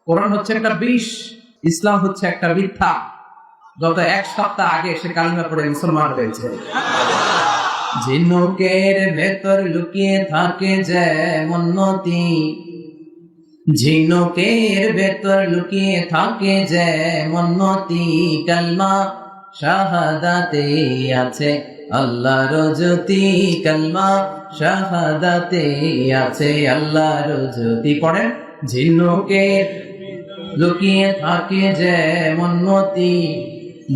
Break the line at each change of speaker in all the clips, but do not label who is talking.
কোরআন হচ্ছে একটা বিষ, ইসলাম হচ্ছে একটা মিথ্যা। গত এক সপ্তাহ আগে সে কালিমা পড়ে মুসলমান হয়েছে। ঝিনুকের ভেতর লুকিয়ে থাকে যেমন নদী, ঝিনুকের ভেতর লুকিয়ে থাকে যেমন নদী, কালমা শাহাদাতে আছে আল্লাহর জ্যোতি, কালমা শাহাদাতে আছে আল্লাহর জ্যোতি। পড়েন, ঝিনুকের লুকিয়ে থাকে যেমন নদী,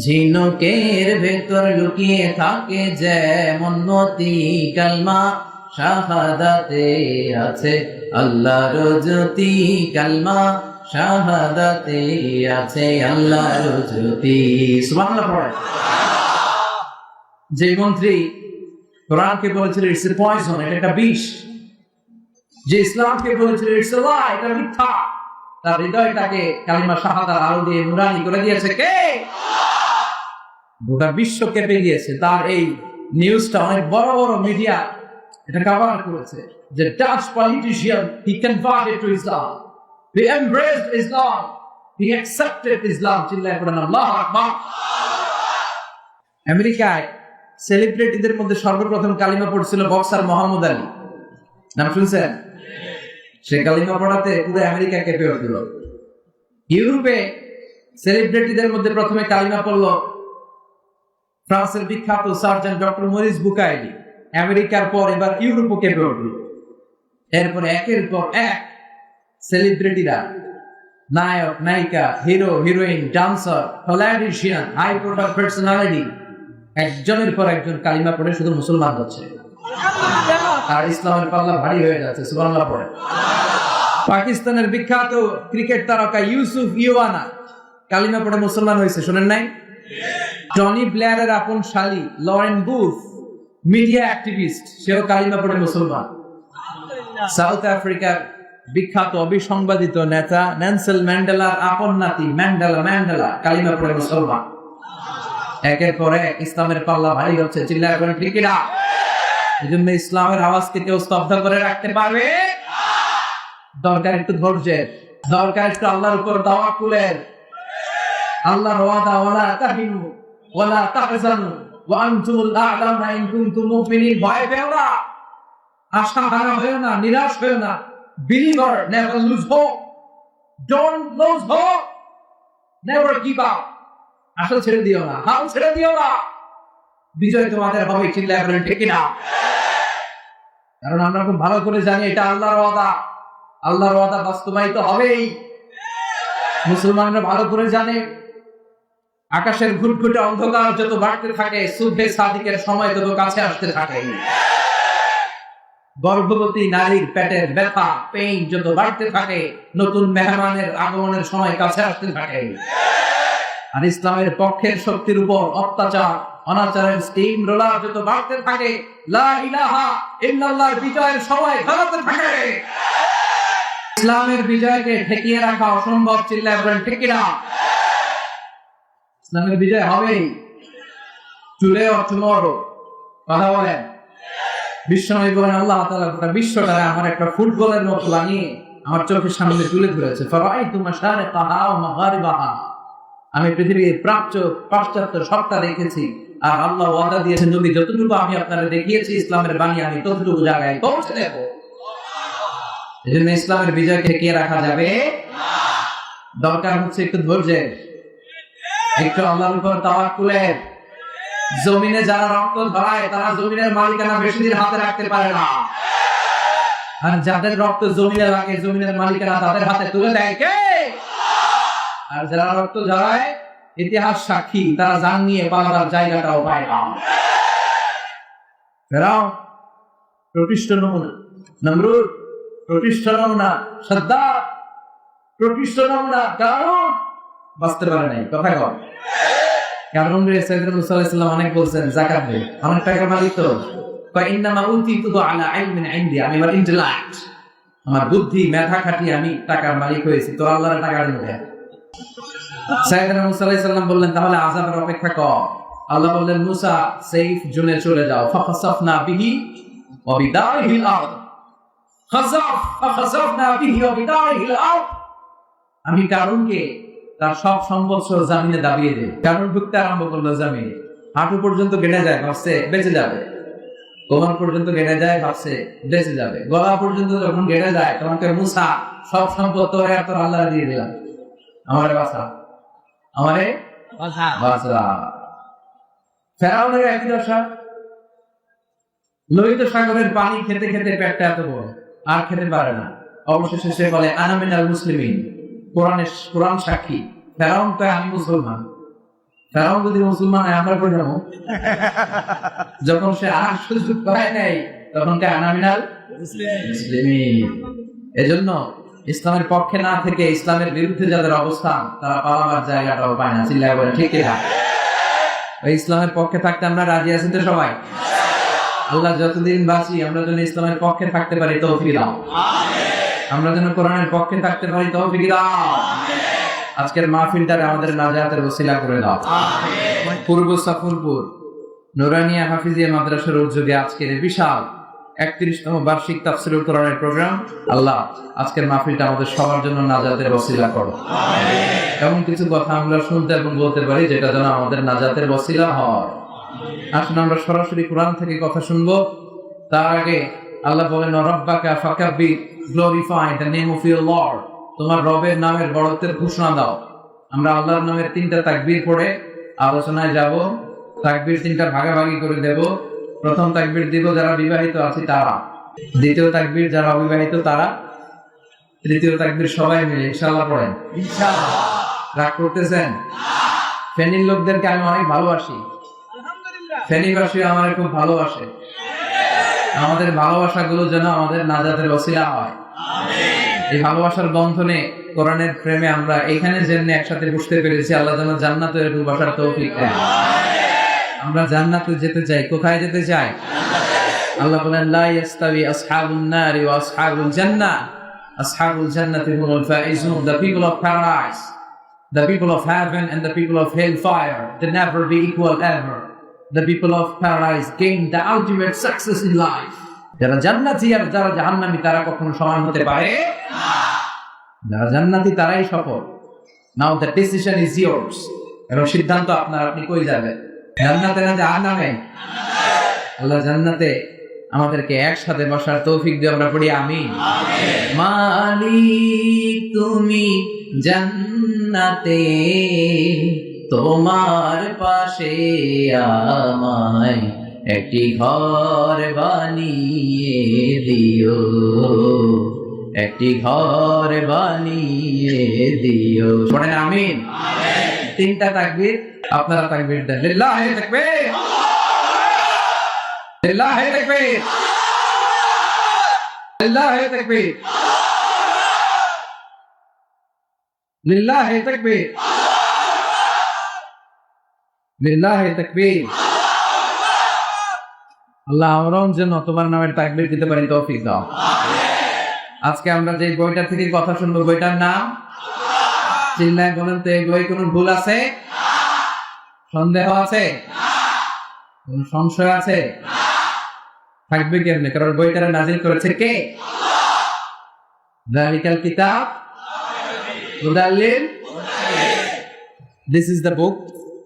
ঝিনুকের ভেতর লুকিয়ে থাকে যেমন নদী, কালমা শাহাদাতে আছে আল্লাহর জ্যোতি, কালমা শাহাদাতে আছে আল্লাহর জ্যোতি। সুবহানাল্লাহ পড়েন। যে মন্ত্রী কোরআনকে বলেছিল ইটস এ পয়জন, এটা একটা বিষ, যে ইসলামকে বলেছিল ইটস এ লাই, এটা মিথ্যা, তার হৃদয়টাকে কালিমা শাহাদার আলো দিয়ে নুরানি করে দিয়েছে কে? গোটা বিশ্ব কেঁপে গিয়েছে। তার এই নিউজটা অনেক বড় বড় মিডিয়া এটা কভার করেছে যে Dutch politician he converted to Islam, he embraced Islam, he accepted Islam। চিল্লায় পড়েন আল্লাহু আকবার। আমেরিকায় সেলিব্রিটিদের মধ্যে সর্বপ্রথম কালিমা পড়ছিল বক্সার মোহাম্মদ আলী, নাম শুনছেন? সে কালিমা পড়াতে পুরো আমেরিকা কেঁপে উঠল। ইউরোপে সেলিব্রিটিদের মধ্যে প্রথমে কালিমা পড়ল ফ্রান্সের বিখ্যাত সার্জন ডক্টর মরিস বুকাইলি। আমেরিকার পর এবার ইউরোপও কেঁপে উঠল। এরপরে একের পর এক সেলিব্রিটিরা, নায়ক নায়িকা, hero heroine, dancer, politician, high profile personality একজনের পর একজন কালিমা পড়ে শুধু মুসলমান হচ্ছে, আর ইসলামের পাল্লা ভারী হয়ে যাচ্ছে। সুবহানাল্লাহ পড়ে। পাকিস্তানের বিখ্যাত ক্রিকেট তারকা ইউসুফ ইওয়ানা কালিমা পড়ে মুসলমান হয়েছে, শুনেন নাই? টনি ব্লেয়ারের আপন শালী লরেন বুথ মিডিয়া অ্যাক্টিভিস্ট, সেও কালিমা পড়ে মুসলমান। সাউথ আফ্রিকার বিখ্যাত অবিসংবাদিত নেতা নেলসন ম্যান্ডেলার আপন নাতি ম্যান্ডেলা কালিমা পড়ে মুসলমান। একের পর এক ইসলামের পাল্লা ভারী হচ্ছে। চিল্লায় বলেন ঠিক কিনা? এই জন্য ইসলামের আওয়াজকে কেউ স্তব্ধ করে রাখতে পারবে? দরকার একটু ধৈর্যের, দরকার একটু আল্লাহর উপর তাওয়াক্কুলের। আল্লাহর ওয়াদা ওয়ালা তাহিনু ওয়ালা তাহজানু ওয়া আনতুমুল আ'লাউনা ইন কুনতুম মুমিনিন। ভয় পেও না, আশা হারা হয়ো না, নিরাশ হয়ো না। Believer never lose hope, don't lose hope, never give up. আশা ছেড়ে দিও না, হাল ছেড়ে দিও না, বিজয় তোমাদের হবে। চিল্লায় বলেন ঠিক কিনা? কারণ আমরা খুব ভালো করে জানি এটা আল্লাহর ওয়াদা, আল্লাহর ওয়াদা বাস্তবায়িত হবেই। মুসলমানরা ভালো করে জানে আকাশের ঘুটঘুটে অন্ধকার যত বাড়তে থাকে, সুবহে সাদিকের সময় তত কাছে আসতে থাকে। গর্ভবতী নারীর পেটের ব্যথা পেইন যত বাড়তে থাকে, নতুন মেহমানের আগমনের সময় কাছে আসতে থাকে। আর ইসলামের পক্ষের শক্তির উপর অত্যাচার অনাচারের স্টিম রোলার যত বাড়তে থাকে, লা ইলাহা ইল্লাল্লাহর বিজয়ের সময় ঘনাতে থাকে। ইসলামের বিজয়কে ঠেকিয়ে রাখা অসম্ভব। চিল্লায় বলেন ঠিক কিনা? ইসলামের বিজয় হবেই। টুডে অর টুমরো, কথা বলেন। বিশ্বনবী বলেন আল্লাহ তাআলা গোটা বিশ্বটাকে আমার একটা ফুটবলের মতো বানিয়ে আমার চোখের সামনে তুলে ধরেছে। ফারাআইতু মাশারিকাহা ওয়া মাগারিবাহা, আমি পৃথিবীর প্রাচ্য পাশ্চাত্য সবটা দেখেছি। আর আল্লাহ ওয়াদা দিয়েছেন নবী যতটুকু আমি আপনাদের দেখিয়েছি ইসলামের বাণী আমি ততটুকু জায়গায় পৌঁছে দেব। এজন্য ইসলামের বিজয়কে ঠেকিয়ে রাখা যাবে না। দরকার হচ্ছে একটু ধৈর্যের, একটু আল্লাহর উপর তাওয়াক্কুলের। জমিনে যারা রক্ত ঝরায় তারা জমিনের মালিকানা বেশি দিন হাতে রাখতে পারে না, আর যাদের রক্ত জমিনে লাগে জমিনের মালিকানা তাদের হাতে তুলে দেয় কে? আর যারা রক্ত ঝরায় ইতিহাস সাক্ষী, তারা জান নিয়ে পালাবার জায়গাটাও পায় না। ফেরাউন প্রতিষ্ঠ নমুনা, নমরুদ প্রতিষ্ঠ নমুনা, সাদ্দাত প্রতিষ্ঠ নমুনা, কারণ বাঁচতে পারে নাই। কথা কর কারণ সাইয়েদনা মুসা আলাইহিস সালাম অনেক বলছেন যাকাত দে, অনেক টাকা মালিক তো ইন্নামা উতিতু আলা ইলমিন ইনদি, আমি আমার ইন্টেলেক্ট আমার বুদ্ধি মেধা খাটিয়ে আমি টাকার মালিক হয়েছি, তো আল্লাহর টাকা দেবে। সাইয়েদনা মুসা আলাইহিস সালাম বললেন তাহলে আযাবের অপেক্ষা কর। আল্লাহ বললেন মুসা সেফ জোনে চলে যাও। ফাখাসাফনা বিহি ওয়া বিদারিহিল আরদ, খাসাফ ফাখাসাফনা বিহি ওয়া বিদারিহিল আরদ। আমি কারণকে তার সব সম্পদ সহ জামিনে দাবিয়ে দেব। কারণ ঢুকতে আরম্ভ করলো জামিনে, হাঁটু পর্যন্ত কেটে যায়, ভাবছে বেঁচে যাবে। কোমর পর্যন্ত কেটে যায়, ভাবছে বেঁচে যাবে। গলা পর্যন্ত যখন কেটে যায় তখন মুসা সব সম্পদ তোর এত আল্লাহ দিয়ে দিলাম, আমারে বাঁচা, আমারে বাঁচা। ফেরাউনের একই দশা, লোহিত সাগরের পানি খেতে খেতে পেটটা এত বড়, আর খেতে পারে না। অবশেষে সে বলে আনা মিনাল মুসলিমিন। কোরআন সাক্ষী, ফেরাউন তো আমি মুসলমান। ফেরাউন যদি মুসলমান হয় আমরা করে যাবো। যখন সে আর সুযোগ পায় নাই তখন আনা মিনাল মুসলিমিন। এজন্য ইসলামের পক্ষে না থেকে ইসলামের বিরুদ্ধে যাদের অবস্থান, তারা পালাবার জায়গাটাও পায় না। চিল্লায় বলে ঠিক কিনা? ইসলামের পক্ষে থাকতে আমরা রাজি আছি তো সবাই? আল্লাহ যতদিন বাঁচি আমরা যেন ইসলামের পক্ষে থাকতে পারি, তৌফিক দাও। আমরা যেন কোরআনের পক্ষে থাকতে পারি, তৌফিক দাও। আজকের মাহফিলটারে আমাদের নাজাতের ওসিলা করে দাও। পূর্ব সাফরপুর নুরানিয়া হাফিজিয়া মাদ্রাসার উদ্যোগে আজকের বিশাল 31তম বার্ষিক তাফসীরুল কোরআনের প্রোগ্রাম, আল্লাহ আজকের মাহফিলটা আমাদের সবার জন্য নাজাতের ওসিলা করো। এমন কিছু কথা আমরা শুনতে এবং বলতে পারি যেটা যেন আমাদের নাজাতের ওসিলা হয়। আসলে আমরা সরাসরি কোরআন থেকে কথা শুনবো। তার আগে আল্লাহ বলেন রব্বাকা ফাকাব্বির, glorify the name of your lord. তোমার রবের নামের বড়ত্বের ঘোষণা দাও। আমরা আল্লাহর নামের 3টা তাকবীর পড়ে আলোচনায় যাব। তাকবীর 3টা ভাগাভাগি করে দেব। প্রথম তাকবীর দিব যারা বিবাহিত আছে তারা, দ্বিতীয় তাকবীর যারা অবিবাহিত তারা, তৃতীয় তাকবীর সবাই মিলে ইনশাআল্লাহ পড়েন। ইনশাআল্লাহ। রাগ করতেছেন? ফেনীর লোকদেরকে আমি অনেক ভালোবাসি, ফেনীবাসী আমার খুব ভালোবাসে। আমাদের ভালোবাসা গুলো যেন আমাদের নাজাতের ওসিলা হয়। এই ভালোবাসার বন্ধনে কোরআনের প্রেমে আমরা এখানে যেন একসাথে বসতে পেরেছি, আল্লাহ যেন জান্নাতে বসার তৌফিক দেন। আমরা জান্নাতে যেতে চাই। কোথায় যেতে চাই? আল্লাহ বলেন লা ইয়াস্তাবি আসহাবুন নারি ওয়া আসহাবুল জান্নাহ, আসহাবুল জান্নাতি হুমুল Faizun. The people of paradise, the people of heaven and the people of hellfire, they never be equal ever. The people of paradise gain the ultimate success in life. যারা জান্নাতি আর যারা জাহান্নামী তারা কখনো সমান হতে পারে না। যারা জান্নাতি তারাই সফল। Now the decision is yours. এবং সিদ্ধান্ত আপনার, আপনি কই যাবেন? জান্নাতে না জাহান্নামে? আল্লাহ জান্নাতে আমাদেরকে একসাথে বসার তৌফিক দিয়ে আমরা পড়ি আমিন। মালিক তুমি জান্নাতে, তোমার পাশে আমায় একটি ঘর বানিয়ে দিও, একটি ঘর বানিয়ে দিও। পড়েন আমিন। 3টা তাকবীর, আপনারা তাকবীর দেন। লিল্লাহি তাকবীর, লিল্লাহি তাকবীর, লিল্লাহি তাকবীর, লিল্লাহি তাকবীর, লিল্লাহি তাকবীর। আল্লাহ আমরাও যেন তোমার নামের তাকবীর দিতে পারি, তৌফিক দাও। আজকে আমরা যে বইটা থেকে কথা শুনবো, বইটার নাম চিল্লায় বলেন তো, এই বই কোনো ভুল আছে? সন্দেহ আছে? কোন সংশয় আছে? থাকবে কেমনে? কারণ বইটারে নাজিল করেছে কে? যালিকাল কিতাব হুদাল লিল মুত্তাকিন। This is the book,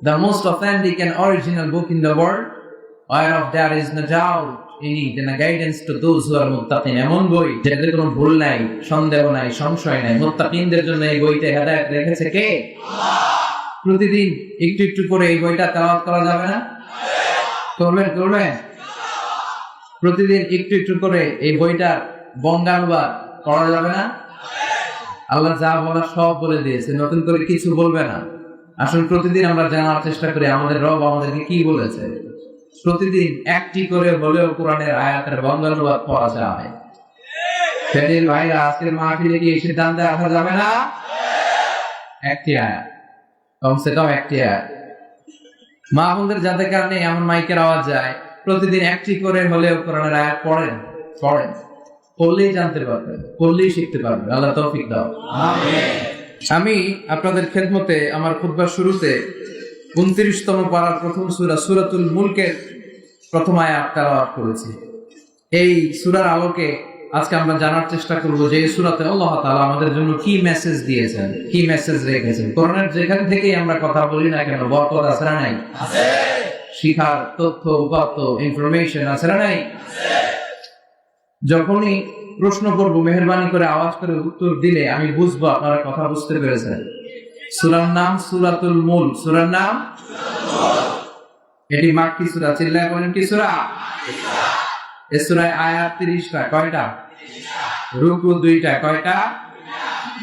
the most authentic and original book in the world, whereof there is no doubt in it and a guidance to those who are muttaqin. এমন বই যেটাতে কোনো ভুল নাই, সন্দেহ নাই, সংশয় নাই। মুত্তাকিনদের জন্য এই বইতে হেদায়েত রেখেছে কে? আল্লাহ। প্রতিদিন একটু একটু করে এই বইটা তেলাওয়াত করা যাবে না? করবেন? করবেন? প্রতিদিন একটু একটু করে এই বইটার বঙ্গানুবাদ করা যাবে না? আল্লাহ যা বলার সব বলে দিয়েছে, নতুন করে কিছু বলবে না। আসলে প্রতিদিন আমরা জানার চেষ্টা করি আমাদের রব আমাদেরকে কি বলেছে। প্রতিদিন একটি করে হলেও কোরআনের আয়াতের বঙ্গানুবাদ পড়া যায়। ফেনীর ভাইরা, আজকের মাহফিলে কি এই সিদ্ধান্তে আসা যাবে না? একটি আয়াত, কমসে কম একটি আয়াত। মাহফিলের যাদের কারণে এমন মাইকের আওয়াজ যায়, প্রতিদিন একটি করে হলেও কোরআনের আয়াত পড়েন, পড়েন। পড়লেই জানতে পারবেন, পড়লেই শিখতে পারবেন। আল্লাহ তৌফিক দাও। আমি আপনাদের খেদমতে আমার খুতবার শুরুতে 29তম পারার প্রথম সূরা সূরাতুল মুলকের প্রথম আয়াত তেলাওয়াত করেছি। এই সূরার আলোকে আজকে আমরা জানার চেষ্টা করব যে এই সূরাতে আল্লাহ তাআলা আমাদের জন্য কি মেসেজ দিয়েছেন, কি মেসেজ রেখেছেন। কোরআনের যেখান থেকেই আমরা কথা বলি না কেন, বরকত আছে না নাই? আছে। শিখার তথ্য, উপাত্ত, ইনফরমেশন আছে না নাই? আছে। যখনই প্রশ্ন করব মেহেরবানি করে আওয়াজ করে উত্তর দিলে আমি বুঝবো আপনারা কথা বুঝতে পেরেছেন। সূরার নাম সূরাতুল মুলক। সূরার নাম এটি মাক্কি সূরা। চিল্লায় বলেন কি সূরা? এই সূরায় আয়াত 30টা। কয়টা? 30টা। রুকু 2টা। কয়টা? 2টা।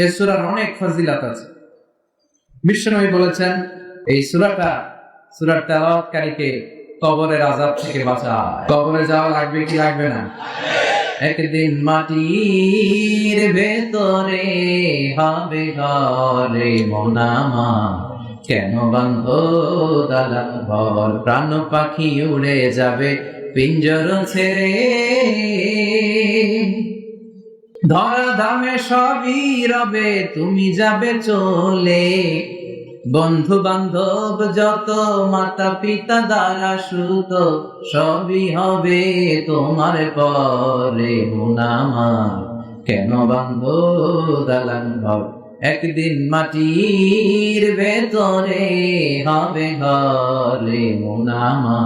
এই সূরার অনেক ফজিলত আছে। বিশ্বনবী বলেছেন এই সূরার তেলাওয়াতকারীকে কবরের আযাব থেকে বাঁচায়। কবরে যাওয়া লাগবে কি লাগবে না? একদিন মাটির ভেতরে হবে ঘরে মনামা, কেন বান্ধ দালান ঘর, প্রাণ পাখি উড়ে যাবে পিঞ্জর ছেড়ে, ধরা ধামে সবই রবে তুমি যাবে চলে, বন্ধু বান্ধব যত মাতা পিতা দ্বারা সুত সবই হবে তোমার পরে মুনামা, কেন বান্ধ দালান ঘর, একদিন মাটির ভেতরে হবে ঘরে মুনামা,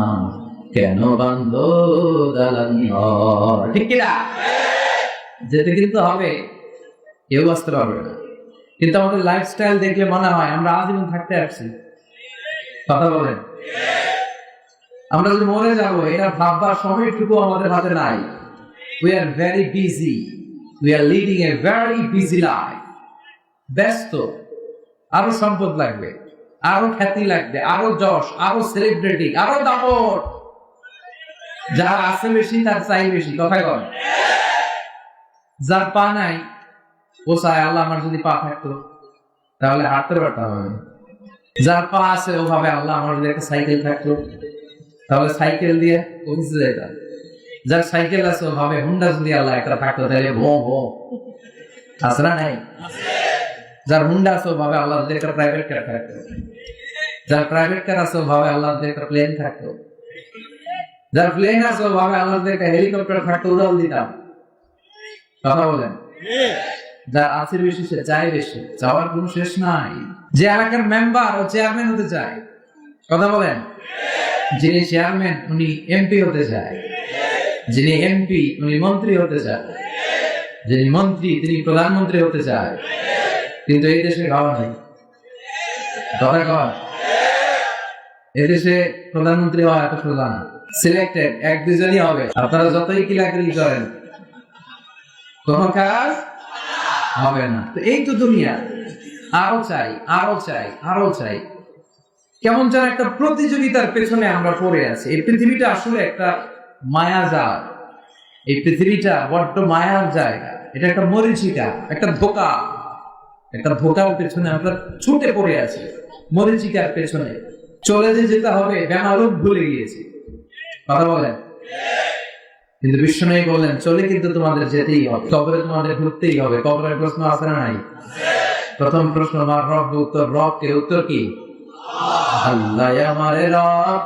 কেন বান্ধ দালান ঘর। ঠিক কিনা? যেটা কিন্তু হবে, কেউ আসতে পারবে না। কিন্তু আমাদের লাইফস্টাইল দেখলে মনে হয় আমরা আজীবন থাকতে আসছি। কথা বলেন, আমরা যদি মরে যাবো এটা ভাববার সময়টুকু আমাদের হাতে নাই। We are very busy, we are leading a very busy life. ব্যস্ত, আরো সম্পদ লাগবে, আরো খ্যাতি লাগবে, আরো যশ, আরো সেলিব্রিটি, আরো দাপট। যার আছে বেশি তার চাই বেশি। কথাই বলেন। যার পা নাই ও চায় আল্লাহ আমার যদি পা থাকতো তাহলে হাঁটতে পারতাম আমি। যার পা আছে ও ভাবে আল্লাহ আমার যদি একটা সাইকেল থাকতো তাহলে সাইকেল দিয়ে অফিসে যেতাম। যার সাইকেল আছে ও ভাবে হুন্ডা যদি আল্লাহ একটা থাকতো তাহলে ভো ভো। আছে না নাই? যার হুন্ডা আছে ও ভাবে আল্লাহ যদি একটা প্রাইভেট কার থাকতো। যার প্রাইভেট কার আছে ও ভাবে আল্লাহ যদি একটা প্লেন থাকতো। যার প্লেন আছে ও ভাবে আল্লাহ যদি একটা হেলিকপ্টার থাকতো উড়াল দিতাম। কথা বলেন। যার আছে বেশি সে চায় বেশি, চাওয়ার কোন শেষ নাই। যে এলাকার মেম্বার ও চেয়ারম্যান হতে চায়। কথা বলেন। যিনি চেয়ারম্যান উনি এমপি হতে চায়, যিনি এমপি উনি মন্ত্রী হতে চায়, যিনি মন্ত্রী তিনি প্রধানমন্ত্রী হতে চায়। কিন্তু এই দেশে খাওয়া নেই। কথা কর, এদেশে প্রধানমন্ত্রী হওয়া এত সোজা না। সিলেক্টেড এক দুজনই হবে। আপনারা যতই কিলাকিলি করেন কোনো কাজ হবে না। তো এই তো দুনিয়া। আরো চাই, আরো চাই, আরো চাই। কেমন যেন একটা প্রতিযোগিতার পেছনে আমরা পড়ে আছি। এই পৃথিবীটা আসলে একটা মায়াজাল। এই পৃথিবীটা বড্ড মায়ার জায়গা। এটা একটা মরিচিকা, একটা ধোকা। একটা ধোকার পেছনে আমরা ছুটে পড়ে আছি। মরিচিকার পেছনে চলে যেতে হবে, বেমালুম ভুলে গিয়েছি। কথা বলেন। কিন্তু বিশ্বনবী বললেন চলে কিন্তু তোমাদের যেতেই হবে, কবরে তোমাদের ঢুকতেই হবে। কবরের প্রশ্ন আছে না নাই? প্রথম প্রশ্ন মার রব, উত্তর রব কে? উত্তর কি? আল্লাহ আমার রব,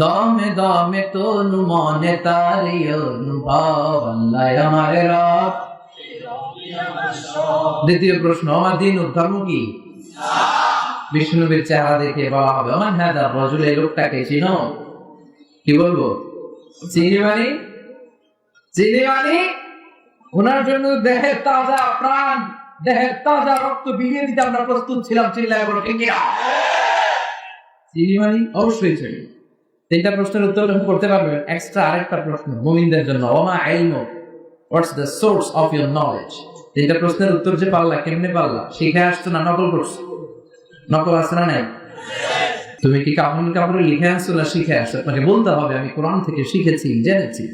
দমে দমে তনু মনে তারি অনুভব, আল্লাহ আমার রব। দ্বিতীয় প্রশ্ন আমার দিন ধর্ম কি? বিষ্ণুনবীর চেহারা দেখে বলা হবে আমার হ্যাঁ রজুল, এই লোকটাকে চিনো? কি বলবো? চিনি মানে ওনার জন্য দেহের তাজা প্রাণ, দেহের তাজা রক্ত বিলিয়ে দিতে আমরা প্রস্তুত ছিলাম। চিল্লায় বলো ঠিক কিনা? চিনি মানে অবশ্যই চিনি। তিনটা প্রশ্নের উত্তর করতে পারবেন। এক্সট্রা আরেকটা প্রশ্ন মুমিনদের জন্য, ওমা ইলমু, what's the source of your knowledge. তিনটা প্রশ্নের উত্তর যে পারলা, কেমনে পারলা? শিখে আসছো না নকল করছো? নকল আছে না নাই? তুমি কি কাপড়ে লিখে আসছো না শিখে আসছো? আপনাকে বলতে হবে আমি কোরআন থেকে শিখেছি, জেনেছি।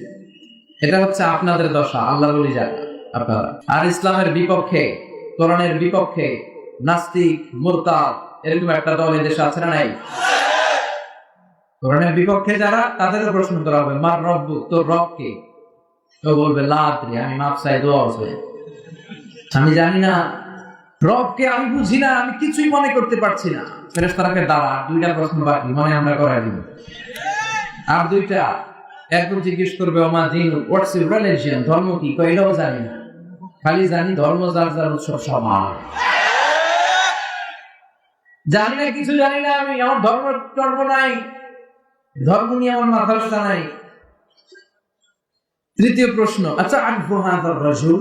এটা হচ্ছে আপনাদের দশা। আল্লাহ বলি যাক আপনারা। আর ইসলামের বিপক্ষে, কোরআনের বিপক্ষে নাস্তিক, মুরতাদ এরকম একটা দল এদেশে আছে না নাই? কোরআনের বিপক্ষে যারা, তাদেরও প্রশ্ন করা হবে মার রব্বু, তোর রব কে? ও বলবে লা আদরি, আমি মাফ চাই, দোয়া আছে, আমি জানি না রবকে, আমি বুঝি না, আমি কিছুই মনে করতে পারছি না। ফেরেশতাকে দাঁড়া, দুইটা প্রশ্ন বাকি, মনে আমরা করাই দিব। আর দুইটা, এরপর জিজ্ঞেস করবে ওমা দিন, হোয়াটস ইউর রিলিজিয়ন, ধর্ম কি? কইলেও জানি না, খালি জানি ধর্ম যার যার উৎসব সমান। জানি না, কিছু জানি না আমি, আমার ধর্ম নাই, ধর্ম নিয়ে আমার মাথা ব্যথা নাই। তৃতীয় প্রশ্ন, আচ্ছা আরিফু হাযার রাজুল,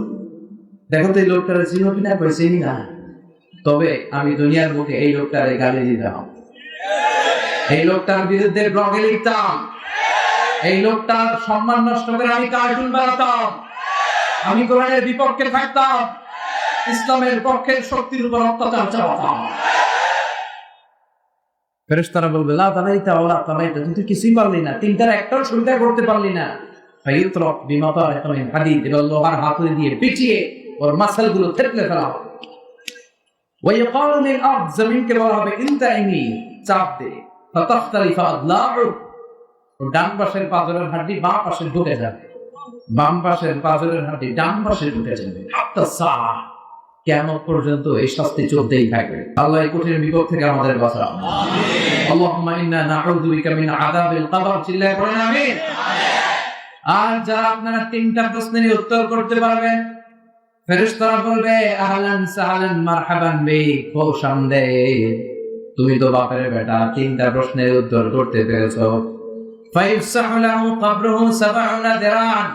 দেখো তো এই লোকটারে চিনো কিনা? চিনি না, তবে আমি দুনিয়ার বুকে এই লোকটারে গালি দিতাম, এই লোকটার বিরুদ্ধে ব্লগে লিখতাম, এই লোকটার সম্মান নষ্ট করে আমি কার্টুন বানাতাম, আমি কোরআনের বিপক্ষে থাকতাম, ইসলামের পক্ষের শক্তির উপর অত্যাচার চালাতাম। ফেরেশতারা বলবে লা তালাইতা ওয়ালা তালাইতা, তুই কিছুই পারলি না, তিনটার একটাও সুবিধা করতে পারলি না। ফায়ুতরাক বিমাতা মিন হাদিদ, লোহার হাতুড়ি দিয়ে পিটিয়ে ওর মাসলগুলো থেতলে ফেলা হবে। ওয়া ইয়াকালু লিল আরদ, জমিনকে বলা হবে ইনতাইনি, চাপ দে, ফাতাখতালিফা আদলাউ, ও ডান পাশের পাঁজরের হাড্ডি বাম পাশে ঢুকে যাবে, বাম পাশের পাঁজরের হাড্ডি ডান পাশে ঢুকে যাবে। হাত্তা সাআ, কিয়ামত পর্যন্ত এই শাস্তি চলতেই থাকবে। আল্লাহ এই কঠিন বিপদ থেকে আমাদের বাঁচাও, আমিন। আল্লাহুম্মা ইন্না নাউযু বিকা মিন আযাবিল কবর, চিল্লায়ে পড়েন আমিন। আর যারা আপনারা তিনটা প্রশ্নের উত্তর করতে পারবেন, ফেরেশতারা বলবে আহলান সাহলান মারহাবান বিক, খুব সামনে, তুমি তো বাপের বেটা, তিনটা প্রশ্নের উত্তর করতে পেরেছো। ফায়ুসাহু লাহু কবরুহু ৭০ দিরান,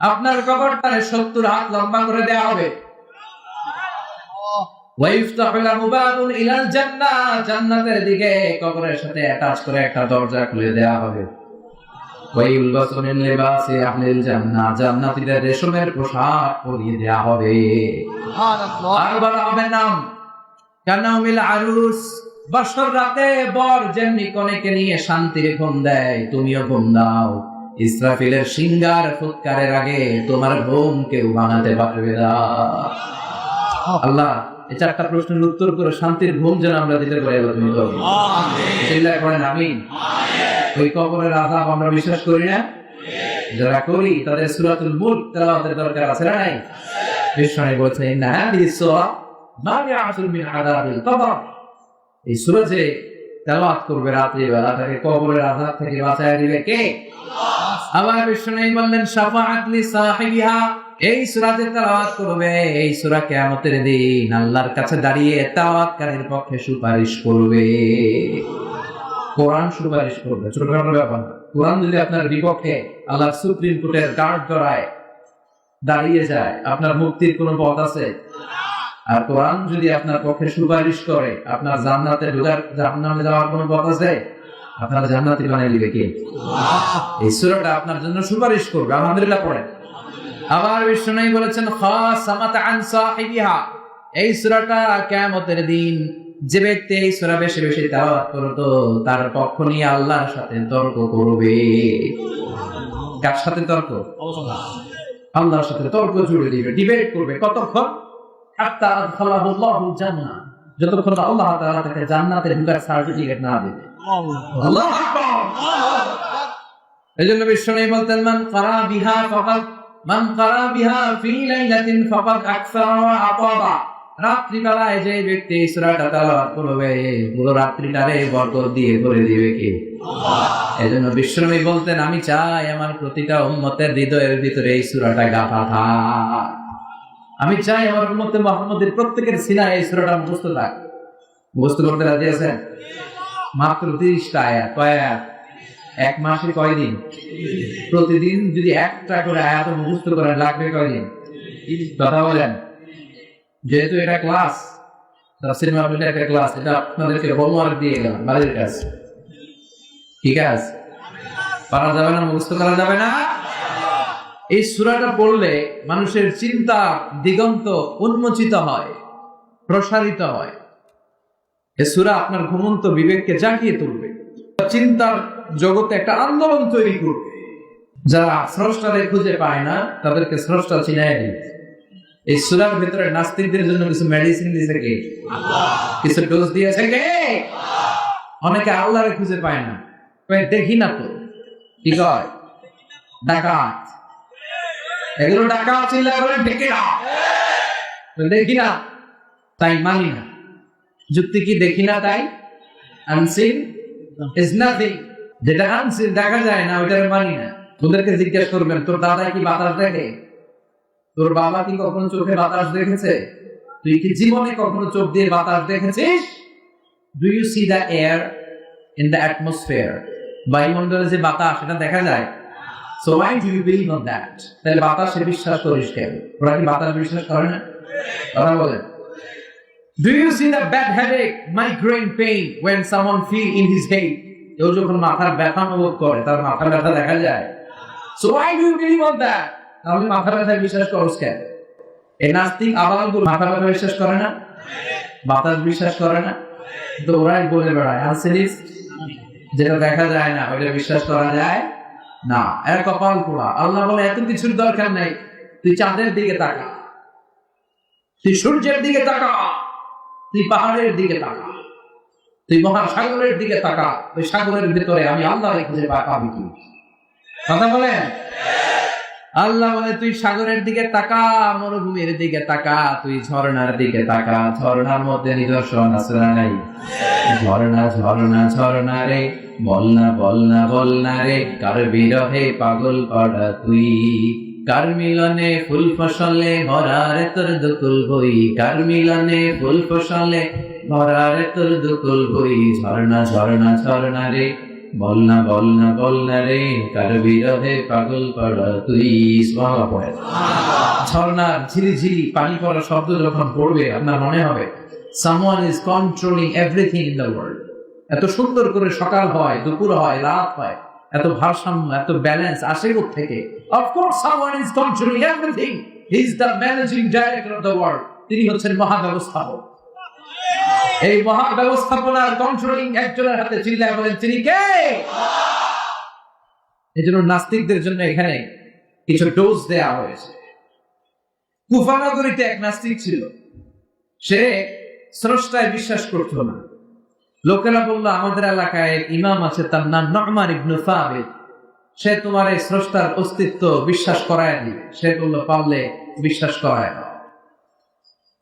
আপনার কবরটা ৭০ হাত লম্বা করে দেওয়া হবে। ওয়াইফতাহু লাহু বাবুন ইলাল জান্নাহ, জান্নাতের দিকে কবরের সাথে অ্যাটাচ করে একটা দরজা খুলে দেওয়া হবে। ওয়াইলবাসু মিন লিবাসি আহলিল জান্নাহ, জান্নাতীদের রেশমের পোশাক পরিয়ে দেওয়া হবে। সুবহানাল্লাহ। আর বলা হবে নাম কানাউমিল আরুস, বছর রাতে বর যেমনি কনেকে নিয়ে শান্তির ঘুম দেয়, তুমিও ঘুম দাও। ইসরাফিলের সিঙ্গার ফুৎকারের আগে তোমার ঘুম কেউ ভাঙাতে পারবে না। আল্লাহ এই চারটা প্রশ্নের উত্তর করে শান্তির ঘুম যেন আমরা দিতে পারি, তুমি করো, আমিন। চিল্লায়ে পড়েন আমিন। ওই কবরের আযাব আমরা বিশ্বাস করি না? যারা করি তাদের সূরাতুল মুলক তেলাওয়াতের দরকার আছে না নাই? বিশ্বনবী বলেছেন ইন্না হাদিহিস সূরা মানিআতুন মিন আযাবিল কবর, এই সূরা যে তেলাওয়াত করবে রাতে বেলা, তাকে কবরের আযাব থেকে বাঁচায় দিবে কে? আল্লাহ। আবার বিশ্বনবী বললেন শাফাআত লি সাহিবিহা, এই সূরা যে তেলাওয়াত করবে, এই সূরা কিয়ামতের দিন আল্লাহর কাছে দাঁড়িয়ে তেলাওয়াতকারীর পক্ষে সুপারিশ করবে। কোরআন সুপারিশ করবে, ছোটখাটো ব্যাপার না। কোরআন যদি আপনার বিপক্ষে আল্লাহর সুপ্রিম কোর্টের গার্ড করায় দাঁড়িয়ে যায়, আপনার মুক্তির কোনো পথ আছে? আর কোরআন যদি আপনার পক্ষে সুপারিশ করে, আপনার জান্নাতে ঢোকার, জাহান্নামে যাওয়ার কোনো পথ আছে? আপনার জান্নাতি বানিয়ে দিবে কে? এই সূরাটা আপনার জন্য সুপারিশ করবে। আলহামদুলিল্লাহ পড়েন। আবার বিশ্বনবী বলেছেন খাসামাত আন সাহিবিহা, এই সূরাটা কিয়ামতের দিন যে ব্যক্তি এই সূরা বেশি বেশি তেলাওয়াত করতো, তার পক্ষ নিয়ে আল্লাহর সাথে তর্ক করবে। কার সাথে তর্ক? আল্লাহর সাথে তর্ক জুড়ে দিবে, ডিবেট করবে। কতক্ষণ? হাত্তা আদখালাহুল্লাহুল জান্নাহ, যতক্ষণ আল্লাহ তাআলা তাকে জান্নাতে ঢোকার সার্টিফিকেট না দেবে। আল্লাহু আকবার। এজন্য বিশ্বনবী বলতেন মান ক্বারা বিহা ফি লাইলাতিন ফাকাদ আকসারা ওয়া আতাবা, রাত্রিবেলায় যে ব্যক্তি এই সূরাটা তেলাওয়াত করবে, পুরো রাত্রিটারে বরকত দিয়ে করে দিবে কে? আল্লাহ। এজন্য বিশ্বনবী বলতেন আমি চাই আমার প্রতিটা উম্মতের হৃদয়ের ভিতরে এই সূরাটা গাঁথা থাক, আমি চাই আমার উম্মতে মুহাম্মদের প্রত্যেকের সিনায় এই সূরাটা মুখস্থ থাক। মুখস্থ করতে রাজি আছেন? মাত্র 30টা আয়াত। কয় আয়াত? এক মাসে কয়দিন? প্রতিদিন যদি একটা করে আয়াত মুখস্থ করেন লাগবে কয়দিন? কথা বলেন। যেহেতু এটা ক্লাস, তাফসীর মাহফিলের একটা ক্লাস, এটা আপনাদেরকে হোমওয়ার্ক দিয়ে গেলাম, বাড়ির কাজ। ঠিক আছে? পারা যাবে না, মুখস্থ করা যাবে না। এই সূরাটা পড়লে মানুষের চিন্তা দিগন্ত উন্মোচিত হয়, প্রসারিত হয়। এই সূরা আপনার ঘুমন্ত বিবেককে জাগিয়ে তুলবে, চিন্তার জগতে একটা আন্দোলন তৈরি করবে। যারা স্রষ্টারে খুঁজে পায় না তাদেরকে স্রষ্টা চিনায় দিবে। এই সূরার ভিতরে নাস্তিকদের জন্য কিছু মেডিসিন দিয়েছে কে? আল্লাহ। কিছু ডোজ দিয়েছে কে? আল্লাহ। অনেকে আল্লাহরে খুঁজে পায় না, দেখি না তো, কি কয়? ডাকাত, এগুলো ডাকাত, চিল্লা করে ডেকে না, দেখি না তাই মানি না। যুক্তি কি? দেখি না তাই আনসিন ইজ নাথিং, যেটা আনসিন দেখা যায় না ওইটা মানি না। ওদেরকে জিজ্ঞেস করবেন, তোর দাদা কি বাতাস দেখে? তোর বাবা কি কখনো চোখে বাতাস দেখেছে? তুই কি জীবনে কখনো চোখ দিয়ে বাতাস দেখেছিস? Do you see the air in the atmosphere? বায়ুমণ্ডলে যে বাতাস, সেটা দেখা যায়। So why do you believe on that? তাহলে বাতাসে বিশ্বাস করিস কেন? ওরা কি বাতাস বিশ্বাস করে না? ওরা বলে, do you see the bad headache, migraine pain when someone feel in his head? কেউ যখন মাথার ব্যথা অনুভব করে, তার মাথার ব্যথা দেখা যায়। So why do you believe on that? তাহলে মাথার ব্যথা বিশ্বাস করছ কেন? এই নাস্তিক আবালগুলো মাথার ব্যথা বিশ্বাস করে না, বাতাস বিশ্বাস করে না, তো ওরাই বলে বেড়ায় আনসেলিস, যেটা দেখা যায় না ওইটা বিশ্বাস করা যায় না। এর কপাল পোড়া। আল্লাহ বলে এত কিছুর দরকার নাই, তুই চাঁদের দিকে তাকা, তুই সূর্যের দিকে তাকা, তুই পাহাড়ের দিকে তাকা, তুই মহাসাগরের দিকে তাকা, ওই সাগরের ভিতরে আমি আল্লাহ খুঁজে পাবি কি? কথা বলেন। আল্লাহ বলে তুই সাগরের দিকে তাকা, মরুভূমির দিকে তাকা, তুই ঝর্ণার দিকে তাকা, ঝর্ণার মধ্যে নিদর্শন আছে না নাই? ঝর্ণা ঝর্ণা ঝর্ণা রে, বলনা বলনা বলনা রে, কার বিরহে পাগল পড়া তুই, কার মিলনে ফুল ফসলে ভরার তোর দুকুল বই, কার মিলনে ফুল ফসলে ভরার তোর দুকুল বই, ঝর্ণা ঝর্ণা ঝর্ণা রে, বলনা বলনা বলনা রে, কার বিরহে পাগল পড়া তুই। ঝর্ণার ঝিরিঝিরি পানি পড়া শব্দ যখন পড়বে, আপনার মনে হবে someone is controlling everything in the world. এত সুন্দর করে সকাল হয়, দুপুর হয়, রাত হয়, এত ভারসাম্য, এত ব্যালেন্স আসে থেকে? Of course someone is controlling everything. He is the managing director of the world. তিনি হচ্ছেন মহাব্যবস্থাপক। এই মহাব্যবস্থাপনার কন্ট্রোলিং একজনের হাতে, চিল্লায় বলেন তিনি কে? এই জন্য নাস্তিকদের জন্য এখানে কিছু ডোজ দেয়া হয়েছে। কুফা নগরীতে এক নাস্তিক ছিল, সে স্রষ্টায় বিশ্বাস করতো না। লোকেরা বললো আমাদের এলাকায় এক ইমাম আছে, তার নাম নু'মান ইবনে সাবিত, সে তোমার এই স্রষ্টার অস্তিত্ব বিশ্বাস করায় দিবে। সে বললো পারলে বিশ্বাস করায় দাও।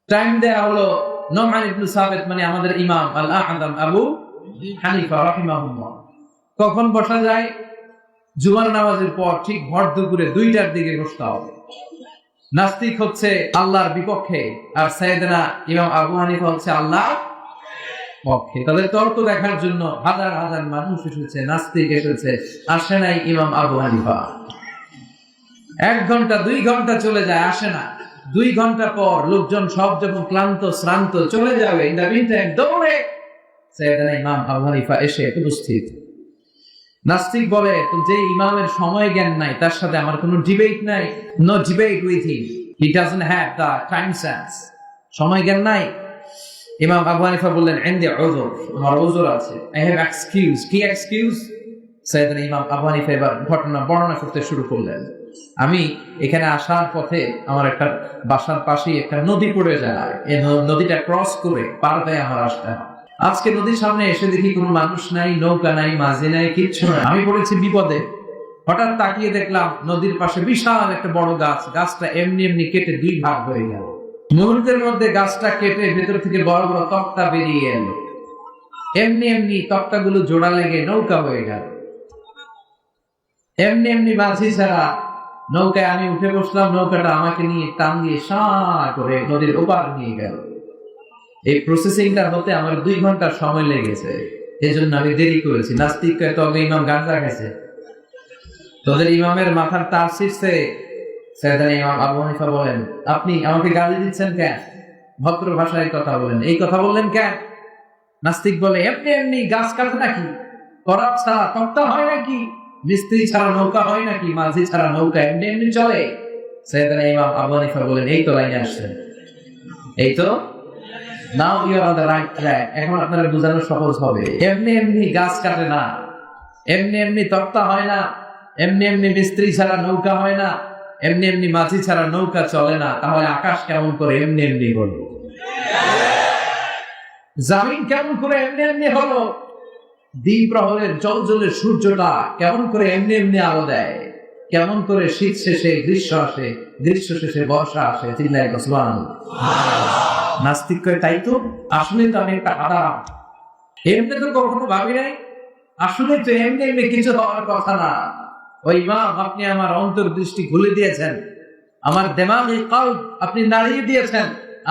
টাইম দেয়া হলো। নু'মান ইবনে সাবিত মানে আমাদের ইমাম আল আ'যাম আবু হানিফা রাহিমাহুল্লাহ। কখন বসা যায়? জুমার নামাজের পর ঠিক ভর দুপুরে 2টার দিকে বসতে হবে। নাস্তিক হচ্ছে আল্লাহর বিপক্ষে, আর সাইয়েদনা ইমাম আবু হানিফা হচ্ছে আল্লাহর পক্ষে। তাদের তর্ক দেখার জন্য হাজার হাজার মানুষ এসেছে, নাস্তিক এসেছে, আসে নাই ইমাম আবু হানিফা। 1 ঘন্টা 2 ঘন্টা চলে যায়, আসে না। 2 ঘন্টা পর লোকজন সব যখন ক্লান্ত শ্রান্ত চলে যাবে, ইন দ্য মিন টাইম দৌড়ে সাইয়েদনা ইমাম আবু হানিফা এসে উপস্থিত। নাস্তিক বলে, যে ইমামের সময় জ্ঞান নাই, তার সাথে আমার কোনো ডিবেট নাই। No debate with him, he doesn't have the time sense. সময় জ্ঞান নাই। ইমাম আবু হানিফা বললেন, ইনদি উযর, আমার উযর আছে, আই হ্যাভ এক্সকিউজ। কি এক্সকিউজ? সাইয়েদনা ইমাম আবু হানিফা এবার ঘটনা বর্ণনা করতে শুরু করলেন। আমি এখানে আসার পথে আমার একটা বাসার পাশেই একটা নদী পড়ে যায়, এই নদীটা ক্রস করে পার হয়ে আমার আসতে হয়। আজকে নদীর সামনে এসে দেখি কোনো মানুষ নাই, নৌকা নাই, মাঝি নাই, কিচ্ছু নাই। আমি পড়েছি বিপদে। হঠাৎ তাকিয়ে দেখলাম নদীর পাশে বিশাল একটা বড় গাছ। গাছটা এমনি এমনি কেটে 2 ভাগ হয়ে গেল। মুহূর্তের মধ্যে গাছটা কেটে ভেতর থেকে বড় বড় তক্তা বেরিয়ে এলো। এমনি এমনি তক্তাগুলো জোড়া লেগে নৌকা হয়ে গেল। এমনি এমনি মাঝি ছাড়া নৌকায় আমি উঠে বসলাম। নৌকাটা আমাকে নিয়ে টান দিয়ে সাঁ করে নদীর ওপার নিয়ে গেল। এই প্রসেসিংটা হতে আমার 2 ঘন্টা সময় লেগেছে, এই জন্য আমি দেরি করেছি। নাস্তিক তবে ইমাম গাঁজা খেয়েছে, তোদের ইমামের মাথার তার ছিঁড়ছে। সাইয়েদনা ইমাম আবু হানিফা বলেন, আপনি আমাকে গালি দিচ্ছেন কেন? ভদ্র ভাষায় কথা বলেন, এই কথা বললেন কেন? নাস্তিক বলে, এমনি এমনি গাছ কাটে নাকি? করাত ছাড়া তক্তা হয় নাকি? মিস্ত্রি ছাড়া নৌকা হয় নাকি? মাঝি ছাড়া নৌকা এমনি এমনি চলে? সাইয়েদনা ইমাম আবু হানিফা বলেন, এই তো লাইনে আসছেন, এই তো। Now you are on the right track. এখন আপনারা বোঝানো সহজ হবে। এমনি এমনি গাছ কাটে না, এমনি এমনি তক্তা হয় না, এমনি এমনি মিস্ত্রি ছাড়া নৌকা হয় না, এমনি এমনি মাঝি ছাড়া নৌকা চলে না। তাহলে আকাশ কেমন করে এমনি এমনি হলো? জমিন কেমন করে এমনি এমনি হলো? দিন প্রহরের জলজলে সূর্যটা কেমন করে এমনি এমনি আলো দেয়? কেমন করে শীত শেষে গ্রীষ্ম আসে, গ্রীষ্ম শেষে বর্ষা আসে? চিল্লায় সুবহানাল্লাহ। নাস্তিক কয়, তাই তো, আসলে তো আমি একটা আদাম, এমনি তো কখনো ভাবি নাই। আসলে তো এমনি এমনি কিছু হওয়ার কথা না। ওই ইমাম আপনি আমার অন্তর্দৃষ্টি খুলে দিয়েছেন, আমার দেমাগে কলব আপনি নাড়িয়ে দিয়েছেন,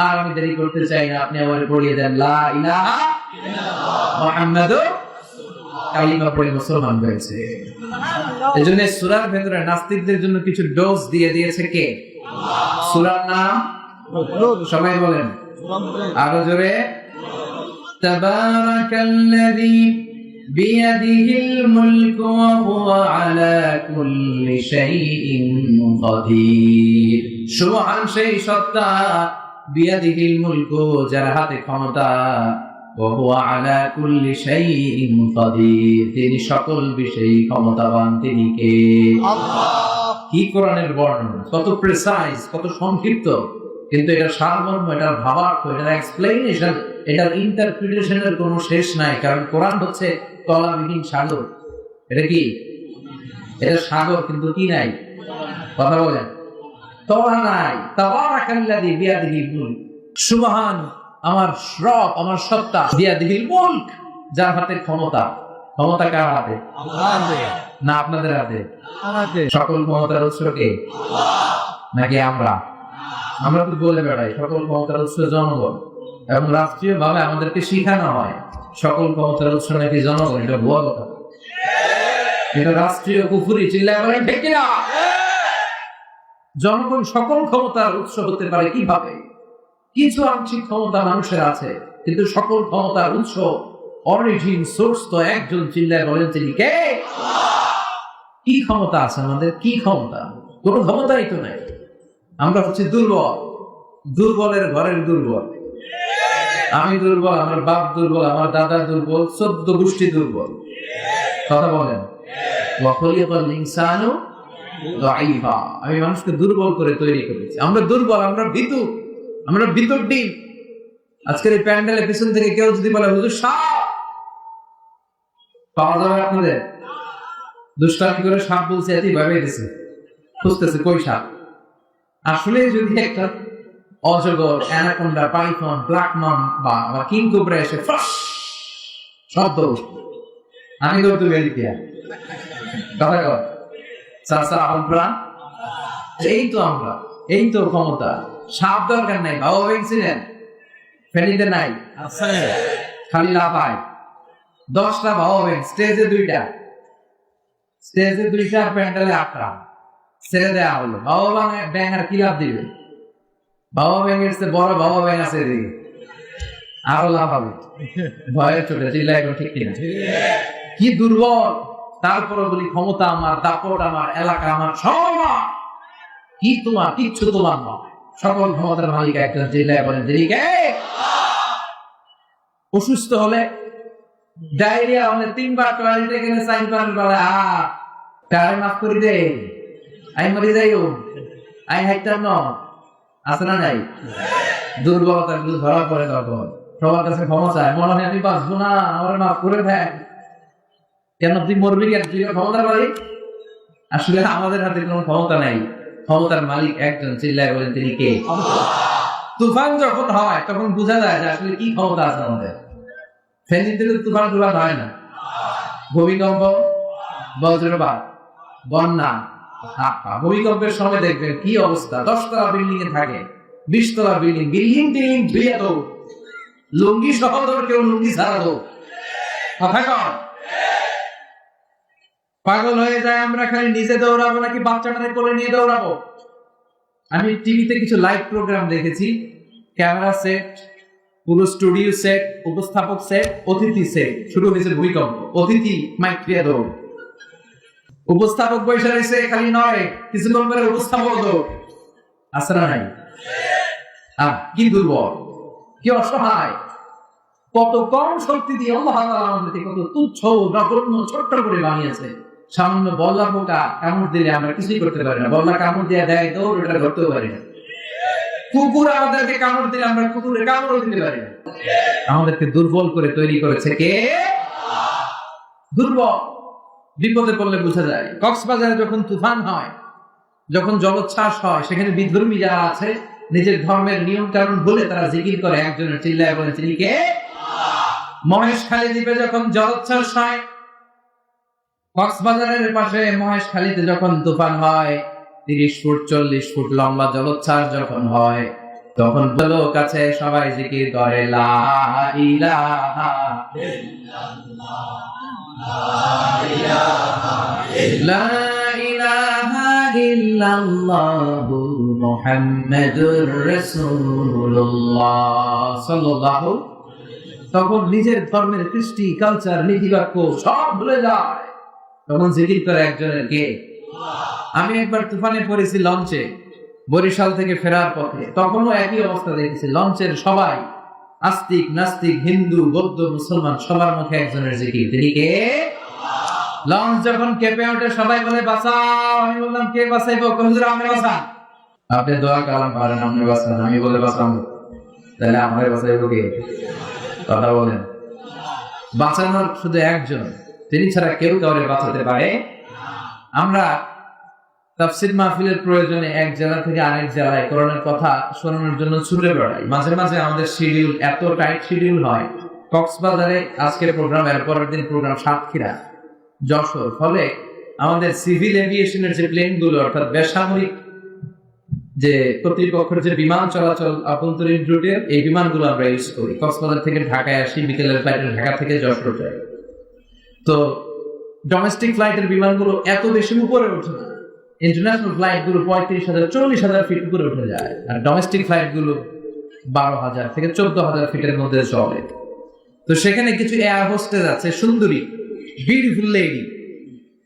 আর আমি দেরি করতে চাই না, আপনি আমার পড়িয়ে দেন লা ইলাহা ইল্লাল্লাহ মুহাম্মাদুর রাসূলুল্লাহ। কালিমা পড়ে মুসলমান হয়েছে। এজন্য সূরার ভেতরে নাস্তিকদের জন্য কিছু ডোজ দিয়ে দিয়েছে কে? আল্লাহ। সূরার নাম সবাই বলেন আরো জোরে, তাবারাকাল্লাযী বিয়াদিহিল মুলকু ওয়া হুয়া আলা কুল্লি শাইইন কাদির। সুবহান সেই সত্তা, বিয়াদিহিল মুলকু যার হাতে ক্ষমতা, ওয়া হুয়া আলা কুল্লি শাইইন কাদির তিনি সকল বিষয়ে ক্ষমতাবান। তিনি কে? আল্লাহ। কি কোরআনের বর্ণনা, কত প্রিসাইজ, কত সংক্ষিপ্ত, কিন্তু এটা সারমর্ম, এটার ভাবার্থ, এটার এক্সপ্লেনেশন, এটার ইন্টারপ্রিটেশনের কোনো শেষ নাই। কারণ কোরআন হচ্ছে তলাবিহীন সাগর। এটা কি? এটা সাগর, কিন্তু কি নাই? কথা বলেন, তলা নাই। তাবারাকাল্লাযী বিয়াদিহিল মুলক, সুবহান আমার রব, আমার সত্তা, বিয়াদিহিল মুলক যার হাতে ক্ষমতা। ক্ষমতা কার হাতে? আল্লাহর। না আপনাদের হাতে? আমাদের। সকল ক্ষমতার উৎস কে? আল্লাহ। নাকি আমরা? আমরা তো বলে বেড়াই সকল ক্ষমতার উৎস জনগণ, এবং রাষ্ট্রীয় ভাবে আমাদেরকে শিখানো হয় সকল ক্ষমতার উৎস নাকি জনগণ। এটা ভুয়া কথা, এটা রাষ্ট্রীয় কুফরি। চিল্লায় বলেন ঠিক কিনা? জনগণ সকল ক্ষমতার উৎস হতে পারে কিভাবে? কিছু আংশিক ক্ষমতা মানুষের আছে, কিন্তু সকল ক্ষমতার উৎস, অরিজিন, সোর্স তো একজন। চিল্লায় বলেন তিনি কে? কি ক্ষমতা আছে আমাদের? কি ক্ষমতা? কোনো ক্ষমতাই তো নাই। আমরা হচ্ছে দুর্বল, দুর্বলের ঘরের দুর্বল। আমি দুর্বল, আমার বাপ দুর্বল, আমার দাদা দুর্বল, 14 গোষ্ঠী দুর্বল। কথা বলেন, ওয়া খুলিকাল ইনসানু দাঈফা। আমি মানুষকে দুর্বল করে তৈরি করেছি। আমরা দুর্বল, আমরা ভীতু, আমরা ভিতর ডিম। আজকের এই প্যান্ডেলের পিছন থেকে কেউ যদি বলে হুজুর সাপ, পাওয়া যাবে আপনাদের? দুষ্টামি করে সাপ বলছে, এতেই ভয় পেয়েছে, খুঁজতেছে কই সাপ। আসলে যদি একটা অজগর, অ্যানাকোন্ডা, পাইথন, ব্ল্যাক মাম বা কিং কোবরা এসে ফ্রাস শব্দ, আমি দৌড়তে বেরি দিয়া কথা কর সাসা আমরা, এই তো আমরা, এই তো ক্ষমতা। সাপ দরকার নাই, বাবা ভেঙছিলেন ফেনিতে নাই, খালি লাফায় 10টা বাবা ভেঙ, স্টেজে 2টা, স্টেজে 2টা, প্যান্ডেলে 8টা ছেড়ে দেওয়া হলো। বাবা ব্যাং আর কি লাভ দিবে? বাবা ব্যাঙের চেয়ে বড় বাবা ব্যাং আছে এদিকে, আরো লাভ হবে। ভয়ের চোটে চিল্লা এখন ঠিক কিনা? কি দুর্বল। তারপরে বলি ক্ষমতা আমার, দাপট আমার, এলাকা আমার, সব আমার। কি তোমার? কিচ্ছু তোমার নয়। সকল ক্ষমতার মালিক একজন। চিল্লায় বলেন তিনি কে? অসুস্থ হলে, ডায়রিয়া হলে 3বার টয়লেটে গেলে সাইন করার বলে কারে মাফ করে দে, আই মরে যাইও, আই হাইতাম ন, আছে না নাই? দুর্বলতার কিন্তু ধরা পড়ে তখন সবার কাছে ক্ষমা চায়, মনে হয় আমি বাঁচবো না, আমার মাফ করে দেয়। কেন তুই মরবি কেন? তুই ক্ষমতার মালিক। আসলে আমাদের হাতে কোনো ক্ষমতা নাই, ক্ষমতার মালিক একজন। চিল্লায় বলেন তিনি কে? তুফান যখন হয় তখন বোঝা যায় যে আসলে কি ক্ষমতা আছে আমাদের। ফেনীতে তুফান হয় না, ভূমিকম্প, বজ্রপাত, বন্যা, ভূমিকম্পের সময় দেখবেন কি অবস্থা। 10তলা বিল্ডিং এ থাকে, 20তলা বিল্ডিং, বিল্ডিং টিল্ডিং ধুয়ে দো, লুঙ্গি সহ কেউ লুঙ্গি ছাড়া দো, কথা কন। পাগল হয়ে যায় আমরা, খালি নিজে দৌড়াবো নাকি বাচ্চাটাকে কোলে নিয়ে দৌড়াবো। আমি টিভিতে কিছু লাইভ প্রোগ্রাম দেখেছি, ক্যামেরা সেট, পুরো স্টুডিও সেট, উপস্থাপক সেট, অতিথি সেট। শুরু হয়েছে ভূমিকম্প, অতিথি মাইক দিয়ে দৌড়, উপস্থাপক বসে রয়েছে, খালি নয় কিছুক্ষণ পরে উপস্থাপক দৌড়। আছে না নাই? কি দুর্বল, কি অসহায়, কত কম শক্তি দিয়ে আল্লাহ আমাদেরকে কত তুচ্ছ নগণ্য ছোট্ট করে বানিয়েছে। সামান্য বল্লা পোকা কামড় দিলে আমরা কিছুই করতে পারি না। বল্লা কামড় দিয়ে দেয় দৌড়, এটা ধরতেও পারি না। কুকুর আমাদেরকে কামড় দিলে আমরা কুকুরের কামড় দিতে পারি না। আমাদেরকে দুর্বল করে তৈরি করেছে কে? দুর্বল। বিপদে পড়লে বোঝা যায়। কক্সবাজারে যখন তুফান হয়, যখন জলোচ্ছ্বাস হয়, সেখানে বিধর্মী যারা আছে নিজের ধর্মের নিয়ম কানুন বলে তারা জিকির করে একজনের। চিল্লায় বলে তিনি কে? মহেশখালী দ্বীপে যখন জলোচ্ছ্বাস হয়, কক্সবাজারের পাশে মহেশখালীতে যখন তুফান হয়, 30 ফুট 40 ফুট লম্বা জলোচ্ছ্বাস যখন হয়, তখন লোক কাছে সবাই জিকির করে লা ইলাহা ইল্লাল্লাহ, লা ইলাহা ইল্লাল্লাহ মুহাম্মাদুর রাসূলুল্লাহ সাল্লাল্লাহু। তখন নিজের ধর্মের কৃষ্টি, কালচার, নীতিবাক্য সব ভুলে যায়, তখন জিকির করে একজনের কে। আমি একবার তুফানে পড়েছি লঞ্চে, বরিশাল থেকে ফেরার পথে, তখনও একই অবস্থা দেখেছি। লঞ্চের সবাই আস্তিক নাস্তিক, হিন্দু বৌদ্ধ মুসলমান, সবার মুখে একজনের জিকির, তিনি কে? লঞ্চ যখন কেঁপে ওঠে সবাই বলে বাঁচাও। আমি বললাম কে বাঁচাইবো? হুজুর আপনি বাঁচান। আপনি দোয়া কালাম পারেন, আপনি বাঁচান। আমি বলে বাঁচাবো, তাহলে আমার বাঁচাইবো কে? কথা বলেন। বাঁচানোর শুধু একজন, তিনি ছাড়া কেউ কাউরে বাঁচাতে পারে। আমরা তাফসীর মাহফিলের প্রয়োজনে এক জেলা থেকে আরেক জেলায় কোরআনের কথা শোনানোর জন্য ছুটে বেড়াই। মাঝে মাঝে আমাদের শিডিউল এত টাইট শিডিউল হয়, কক্সবাজারে আজকের প্রোগ্রাম, এর পরের দিন প্রোগ্রাম সাতক্ষীরা, যশোর। ফলে আমাদের সিভিল এভিয়েশনের যে প্লেনগুলো, অর্থাৎ বেসামরিক যে কর্তৃপক্ষের যে বিমান চলাচল আভ্যন্তরীণ রুটের, এই বিমানগুলো আমরা ইউজ করি। কক্সবাজার থেকে ঢাকায় আসি, বিকেলের ফ্লাইটে ঢাকা থেকে যশোর যাই। তো ডোমেস্টিক ফ্লাইটের বিমানগুলো এত বেশি উপরে ওঠে না, ইন্টারন্যাশনাল ফ্লাইট গুলো 35,000 40,000 ফিট উপরে উঠে যায়, আর ডোমেস্টিক ফ্লাইট গুলো 12,000 থেকে 14,000 ফিটের মধ্যে চলে। তো সেখানে কিছু এয়ার হোস্টেস আছে, সুন্দরী বিউটিফুল লেডি,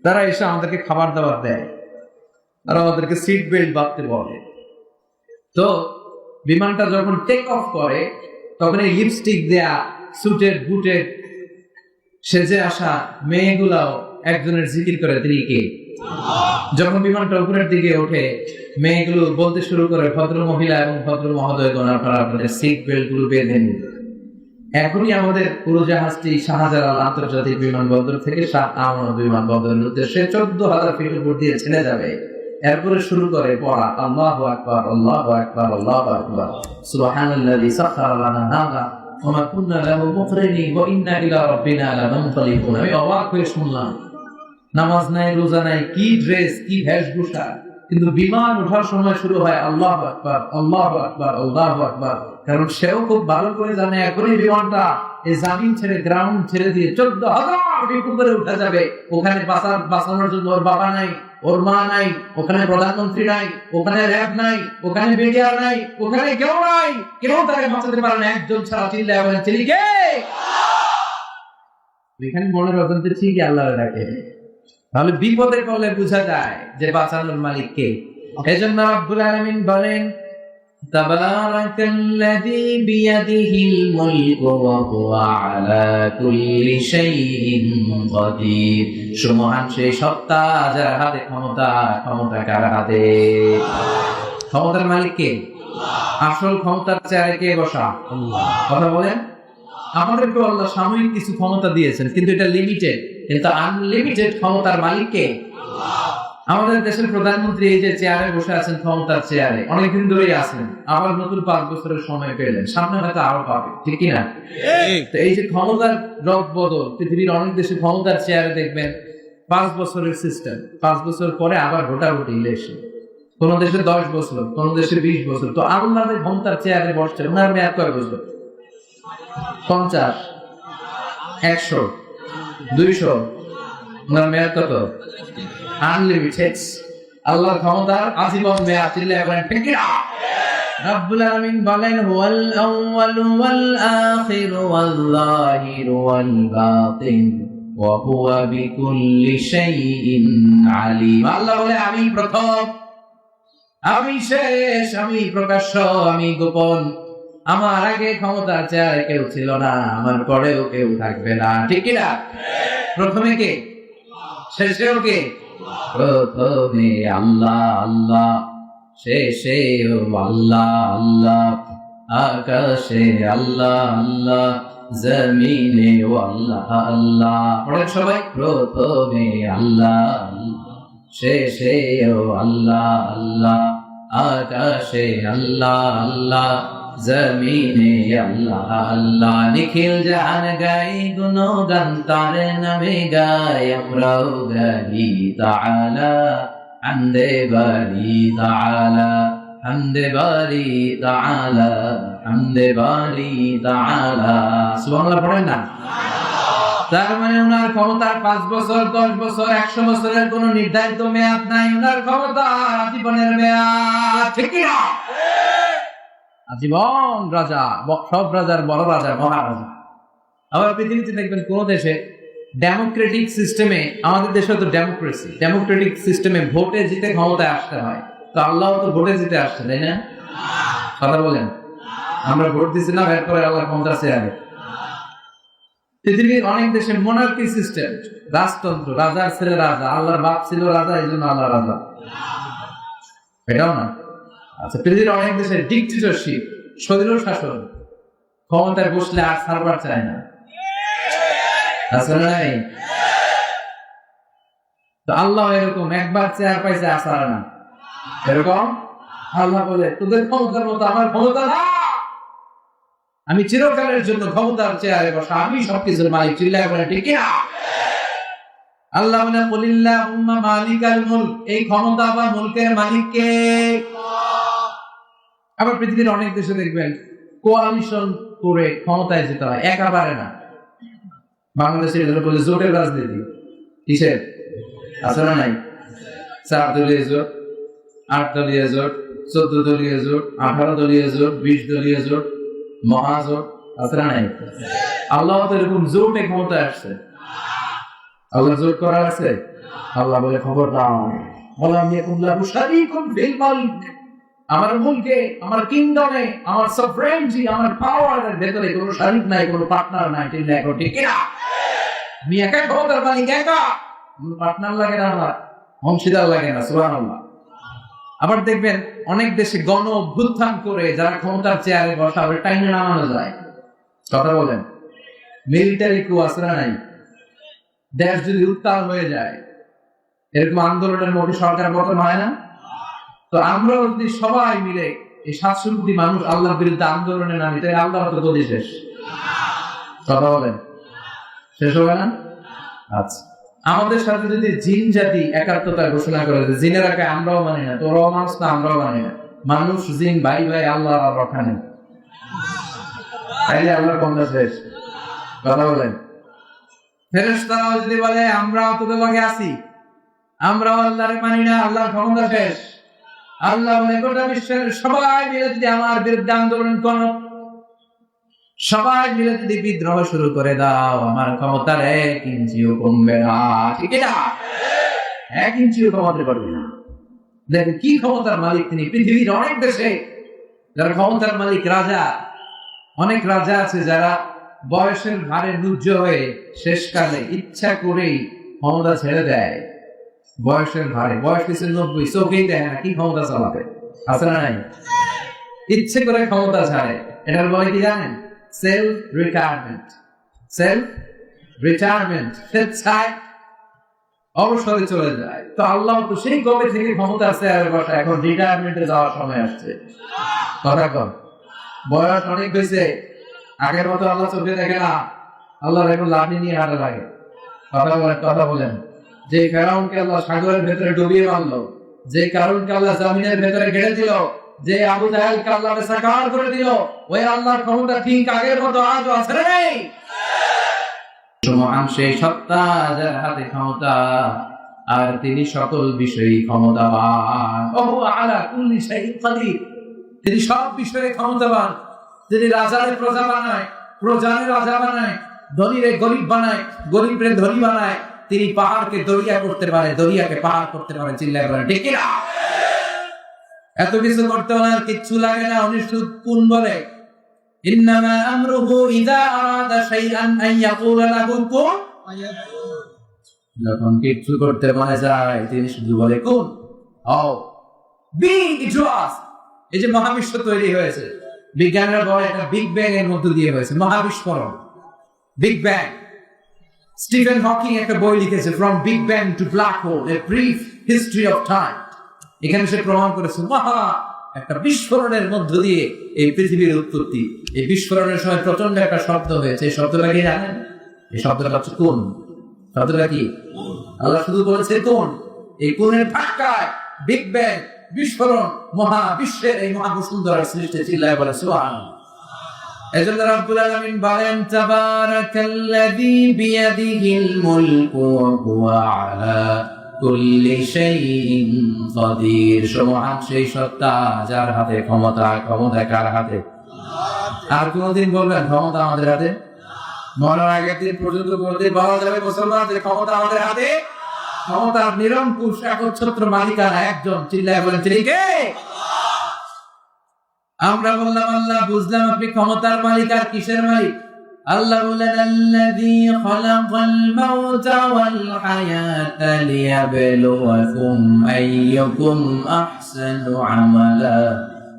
তারা এসে আমাদেরকে খাবার দাবার দেয় আর আমাদেরকে সিট বেল্ট বাঁধতে বলে। তো বিমানটা যখন টেক অফ করে, তখন এই লিপস্টিক দেয়া, সুটেড বুটেড সেজে আসা মেয়েগুলাও একজনের জিকির করে, তিনি কে? যখন বিমানটা উপরের দিকে ওঠে, মেয়েগুলো বলতে শুরু করে, ভদ্র মহিলা এবং ভদ্র মহোদয়গণ, আপনারা আপনাদের সিট বেল্ট গুলো বেঁধে নিন। এখনই আমাদের উড়োজাহাজটি শাহজালাল আন্তর্জাতিক বিমানবন্দর থেকে শাহ আমানত বিমানবন্দরের উদ্দেশ্যে 14,000 ফিট উপর দিয়ে ছেড়ে যাবে। এরপরে শুরু করে পড়া আল্লাহু আকবার, আল্লাহু আকবার, আল্লাহু আকবার, সুবহানাল্লাযী সাখখারা লানা হাযা ওয়া মা কুন্না লাহু মুকরিনিন ওয়া ইন্না ইলা রাব্বিনা লামুনকালিবুন। আমি অবাক হয়ে শুনলাম, নামাজ নাই, রোজা নাই, কি ড্রেস, কি বেশভূষা, কিন্তু বিমান ওঠার সময় শুরু হয় আল্লাহু আকবার, আল্লাহু আকবার, আল্লাহু আকবার। কারণ সেও খুব ভালো করে জানে, এখনই বিমানটা এই জামিন ছেড়ে, গ্রাউন্ড ছেড়ে দিয়ে 14,000 ফিট উপরে উঠে যাবে। ওখানে বাঁচানোর জন্য ওর বাবা নাই, ওর মা নাই, ওখানে প্রধানমন্ত্রী নাই, ওখানে র্যাব নাই, ওখানে মিডিয়া নাই, ওখানে কেউ নাই, কেউ তাকে বাঁচাতে পারে না। একজন ছাড়া চিল্লায় বলেন তিনি কে? এখানে মনের অজান্তে ঠিকই আল্লাহর ডাকে। তাহলে বিপদে পড়লে বোঝা যায় যে বাঁচানোর মালিক কে। এজন্য রব্বুল আলামিন বলেন, তাবারাকাল্লাযী বিয়াদিহিল মুলকু ওয়া হুয়া আলা কুল্লি শাইইন কাদির। সুমহান সেই সত্তা যার হাতে ক্ষমতা, ক্ষমতা কার হাতে? ক্ষমতার মালিক কে? আসল ক্ষমতার চেয়ারে কে বসা? আল্লাহ। কথা বলেন। আমাদেরকে আল্লাহ সাময়িক কিছু ক্ষমতা দিয়েছেন, কিন্তু এটা লিমিটেড, কিন্তু আনলিমিটেড ক্ষমতার মালিক কে? আমাদের দেশের প্রধানমন্ত্রী এই যে চেয়ারে বসে আছেন, ক্ষমতার চেয়ারে অনেকদিন ধরেই আছেন, আবার নতুন 5 বছরের সময় পেলেন, সামনে হয়তো আরো পাবে, ঠিক কিনা? তো এই যে ক্ষমতার রদ বদল, পৃথিবীর অনেক দেশে ক্ষমতার চেয়ারে দেখবেন 5 বছরের সিস্টেম, 5 বছর পরে আবার ভোটাভুটি ইলেকশন, কোন দেশে 10 বছর, কোন দেশে 20 বছর। তো আল্লাহর ক্ষমতার চেয়ারে বসছে, ওনার মেয়াদ কয় বছর? 50, 100, 200, ওনার মেয়াদ কত? আনলিমিটেড। আল্লাহর ক্ষমতার আজীবন মেয়াদ। রব্বুল আলামিন বলেন, হুয়াল আউয়ালু ওয়াল আখিরু ওয়াল যাহিরু ওয়াল বাতিন ওয়া হুয়া বিকুল্লি শাইইন আলিম। আল্লাহ বলে, আমি প্রথম, আমি শেষ, আমি প্রকাশ্য, আমি গোপন। আমার আগে ক্ষমতার চেয়ারে কেউ ছিল না, আমার পরেও কেউ থাকবে না, ঠিক কিনা? প্রথমে কে? শেষেও কে? প্রথমে আল্লাহ আল্লাহ, শেষেও আল্লাহ আল্লাহ, আকাশে আল্লাহ আল্লাহ, জমিনেও আল্লাহ আল্লাহ। পড়েন সবাই, প্রথমে আল্লাহ আল্লাহ, শেষেও আল্লাহ আল্লাহ, আকাশে আল্লাহ আল্লাহ, জমিনে আল্লাহ আল্লাহ নিখিল জাহান গাই গুণগান তার নামে গাই আমরাও গাই তাআলা হামদে বারি তাআলা হামদে বারি তাআলা হামদে বারি তাআলা সুবহানাল্লাহ পড়েন না। তার মানে ওনার ক্ষমতার 5 বছর 10 বছর 100 বছরের কোন নির্ধারিত মেয়াদ নাই, ওনার ক্ষমতা জীবনের মেয়াদ, ঠিক কি না? আজীবন রাজা, সব রাজার বড় রাজা, মহারাজা। আবার পৃথিবীতে দেখবেন কোন দেশে ডেমোক্রেটিক সিস্টেমে, আমাদের দেশে তো ডেমোক্রেসি, ডেমোক্রেটিক সিস্টেমে ভোটে জিতে ক্ষমতায় আসতে হয়, তো আল্লাহ তো ভোটে জিতে আসছে, তাই না? কথা বলেন, আমরা ভোট দিচ্ছি না, এর পরে আল্লাহ ক্ষমতা চেয়ারে। পৃথিবীর অনেক দেশে মোনার্কি সিস্টেম, রাজতন্ত্র, রাজার ছেলে রাজা, আল্লাহর বাপ ছিল রাজা, এই জন্য আল্লাহ রাজা, এটাও না। আচ্ছা, পৃথিবীর অনেক দেশে ডিক্টেটরশিপ, স্বৈর শাসন, ক্ষমতায় বসলে আর ছাড়বার চায় না, আসলে নাই? তো আল্লাহ এরকম একবার চেয়ার পাইছে আসার না, এরকম আল্লাহ বলে তোদের ক্ষমতার মতো আমার ক্ষমতা না, আমি চিরকালের জন্য ক্ষমতার চেয়ারে বসা, আমি সবকিছুর মালিক, চিল্লায় বলে ঠিক না? আল্লাহ বলে কুলিল্লাহুম্মা মালিকাল মুলক, এই ক্ষমতা বা মুলকের মালিক কে? আবার পৃথিবীর অনেক দেশে দেখবেন কোয়ালিশন করে ক্ষমতায় যেতে হয়, একা পারে না। বাংলাদেশে এগুলো বলে জোটের রাজনীতি, কিসের আছে না নাই? 4 দলীয় জোট, 8 দলীয় জোট, 14 দলীয় জোট, 18 দলীয় জোট, 20 দলীয় জোট, মহাজোট, আছে না নাই? আল্লাহ তো এরকম জোটে ক্ষমতায় আসছে, আল্লাহ জোট করা আছে। আল্লাহ বলে খবর দাও, বলে আমি এখন শারীকুন ফিল মুলক, আমার মুলকে, আমার কিংডমে, আমার সফরেনজি, আমার পাওয়ারের ভেতরে কোনো শারীক নাই, কোনো পার্টনার নাই, ঠিক না? ঠিক না? আমি একা ক্ষমতার মালিক, একা, কোনো পার্টনার লাগে না, আমার অংশীদার লাগে না, সুবহানাল্লাহ। আবার দেখবেন অনেক দেশে গণ অভ্যুত্থান করে যারা ক্ষমতার চেয়ারে বসা, ওই টাইমে নামানো যায়, কথা বলেন, মিলিটারি কু আসরা নাই, দেশ যদি উত্তাল হয়ে যায়, এরকম আন্দোলনের মধ্যে সরকার পতন হয় না? তো আমরা যদি সবাই মিলে এই 700 কোটি মানুষ আল্লাহর বিরুদ্ধে আন্দোলনে নামি, তাই আল্লাহ তো গদি শেষ, কথা বলেন, শেষ হবে না? আচ্ছা, আমাদের সাথে যদি জিন জাতি একাত্মতা ঘোষণা করে, জিনের আগে আমরাও মানি না, তোরাও মানুষ না, আমরাও মানি না, মানুষ জিন ভাই ভাই, আল্লাহ আর রক্ষা নেই, তাইলে আল্লাহর ক্ষমতা শেষ, কথা বলেন। ফেরেশতারাও যদি বলে আমরাও তোদের লগে আছি, আমরাও আল্লাহরে মানি না, আল্লাহর ক্ষমতা শেষ। আল্লাহ বলে গোটা বিশ্বের সবাই মিলে যদি আমার বিরুদ্ধে আন্দোলন করো, সবাই মিলে যদি বিদ্রোহ শুরু করে দাও, আমার ক্ষমতার 1 ইঞ্চিও কমবে না, ঠিক না? 1 ইঞ্চিও কমাতে পারবে না। দেখেন কি ক্ষমতার মালিক তিনি। পৃথিবীর অনেক দেশে যারা ক্ষমতার মালিক, রাজা, অনেক রাজা আছে যারা বয়সের ভারে নুজ্জ হয়ে শেষকালে ইচ্ছা করেই ক্ষমতা ছেড়ে দেয়, বয়সের ভারে, বয়স হচ্ছে 90, চোখেই দেখে না কি ক্ষমতা চালাবে, আছে না নাই? ইচ্ছে করে ক্ষমতা ছাড়ে, এটার বলে কি জানেন? Self retirement. সেলফ রিটায়ারমেন্ট, স্বেচ্ছায় অবসরে চলে যায়। তো আল্লাহ তো সেই কবে থেকে ক্ষমতা আছে আর বসা, এখন রিটায়ারমেন্টে যাওয়ার সময় আসছে, কথা কম, বয়স অনেক হয়েছে, আগের মতো আল্লাহ চোখে দেখে না, আল্লাহর এখন লাঠি নিয়ে হাঁটা লাগে, কথা বলেন। যে ফেরাউনকে আল্লাহ সাগরের ভেতরে ডুবিয়ে মারলো, যে কারণকে আল্লাহ জমিনের ভেতরে গেড়ে দিল, যে আবু জাহেলকে আল্লাহ সাকার করে দিল, ওই আল্লাহর ক্ষমতা ঠিক আগের মতো আজও আছে নেই? সমান সেই সত্তা যার হাতে ক্ষমতা, আর তিনি সকল বিষয়ে ক্ষমতাবান, ওহু আলা কুল্লি শাইইন কাদির, তিনি সব বিষয়ে ক্ষমতাবান। তিনি রাজারে প্রজা বানায়, প্রজারে রাজা বানায়, ধনীরে গরিব বানায়, গরিবরে ধনী বানায়, তিনি পাহাড়কে দরিয়া করতে পারে, দরিয়াকে পাহাড় করতে পারে, চিল্লায় বলে ঠিক না? এত কিছু করতে ওনার কিচ্ছু লাগে না। উনি শুধু কোন বলে, ইন্নামা আমরুহু ইযা আরাদা শাইআন আন ইয়াকুলা লাহু কুন ফায়াকুন। যখন কিছু করতে মনে যায় তিনি শুধু বলে কুন হও, বি ইট ওয়াজ। এই যে মহাবিশ্ব তৈরি হয়েছে, বিজ্ঞানীরা বলে এটা বিগ ব্যাং এর মধ্য দিয়ে হয়েছে, মহাবিস্ফোরণ, বিগ ব্যাং। স্টিফেন হকিং একটা বই লিখেছে, from big bang two black hole, a brief history of time. এখানে সে প্রমাণ করেছে একটা বিস্ফোরণের মধ্য দিয়ে এই পৃথিবীর উৎপত্তি। এই বিস্ফোরণের সময় প্রচন্ড একটা শব্দ হয়েছে। এই শব্দটা কি জানেন? এই শব্দটা হচ্ছে কোন। শব্দটা কি? আল্লাহ শুধু বলেছে কোন। এই কোনের ধাক্কায় বিগ ব্যাং, বিস্ফোরণ, মহাবিশ্বের এই মহাবসুন্ধরার সৃষ্টি। চিল্লায় বলে সুবহানাল্লাহ। এজন্য রব্বুল আলামিন বলেন তাবারাকাল্লাযী বিয়াদিহিল মুলকু ওয়া হুয়া আলা কুল্লি শাইইন কাদির। সুবহান সেই সত্তা যার হাতে ক্ষমতা। ক্ষমতা কার হাতে? আর কোনদিন বলবেন ক্ষমতা আমাদের হাতে? মরার আগের দিন পর্যন্ত বলতে বলা যাবে মুসলমানদের ক্ষমতা আমাদের হাতে? ক্ষমতার নিরঙ্কুশ একচ্ছত্র মালিকানা একজন। চিল্লায় বলেন তিনি কে? আমরা বললাম আল্লাহ, বুঝলাম আপনি ক্ষমতার মালিক। আর কিসের মালিক? আল্লাহ বলেন আল্লাযী খালাকাল মাউতা ওয়াল হায়াতা লিয়াবলুয়াকুম আইয়ুকুম আহসানু আমালা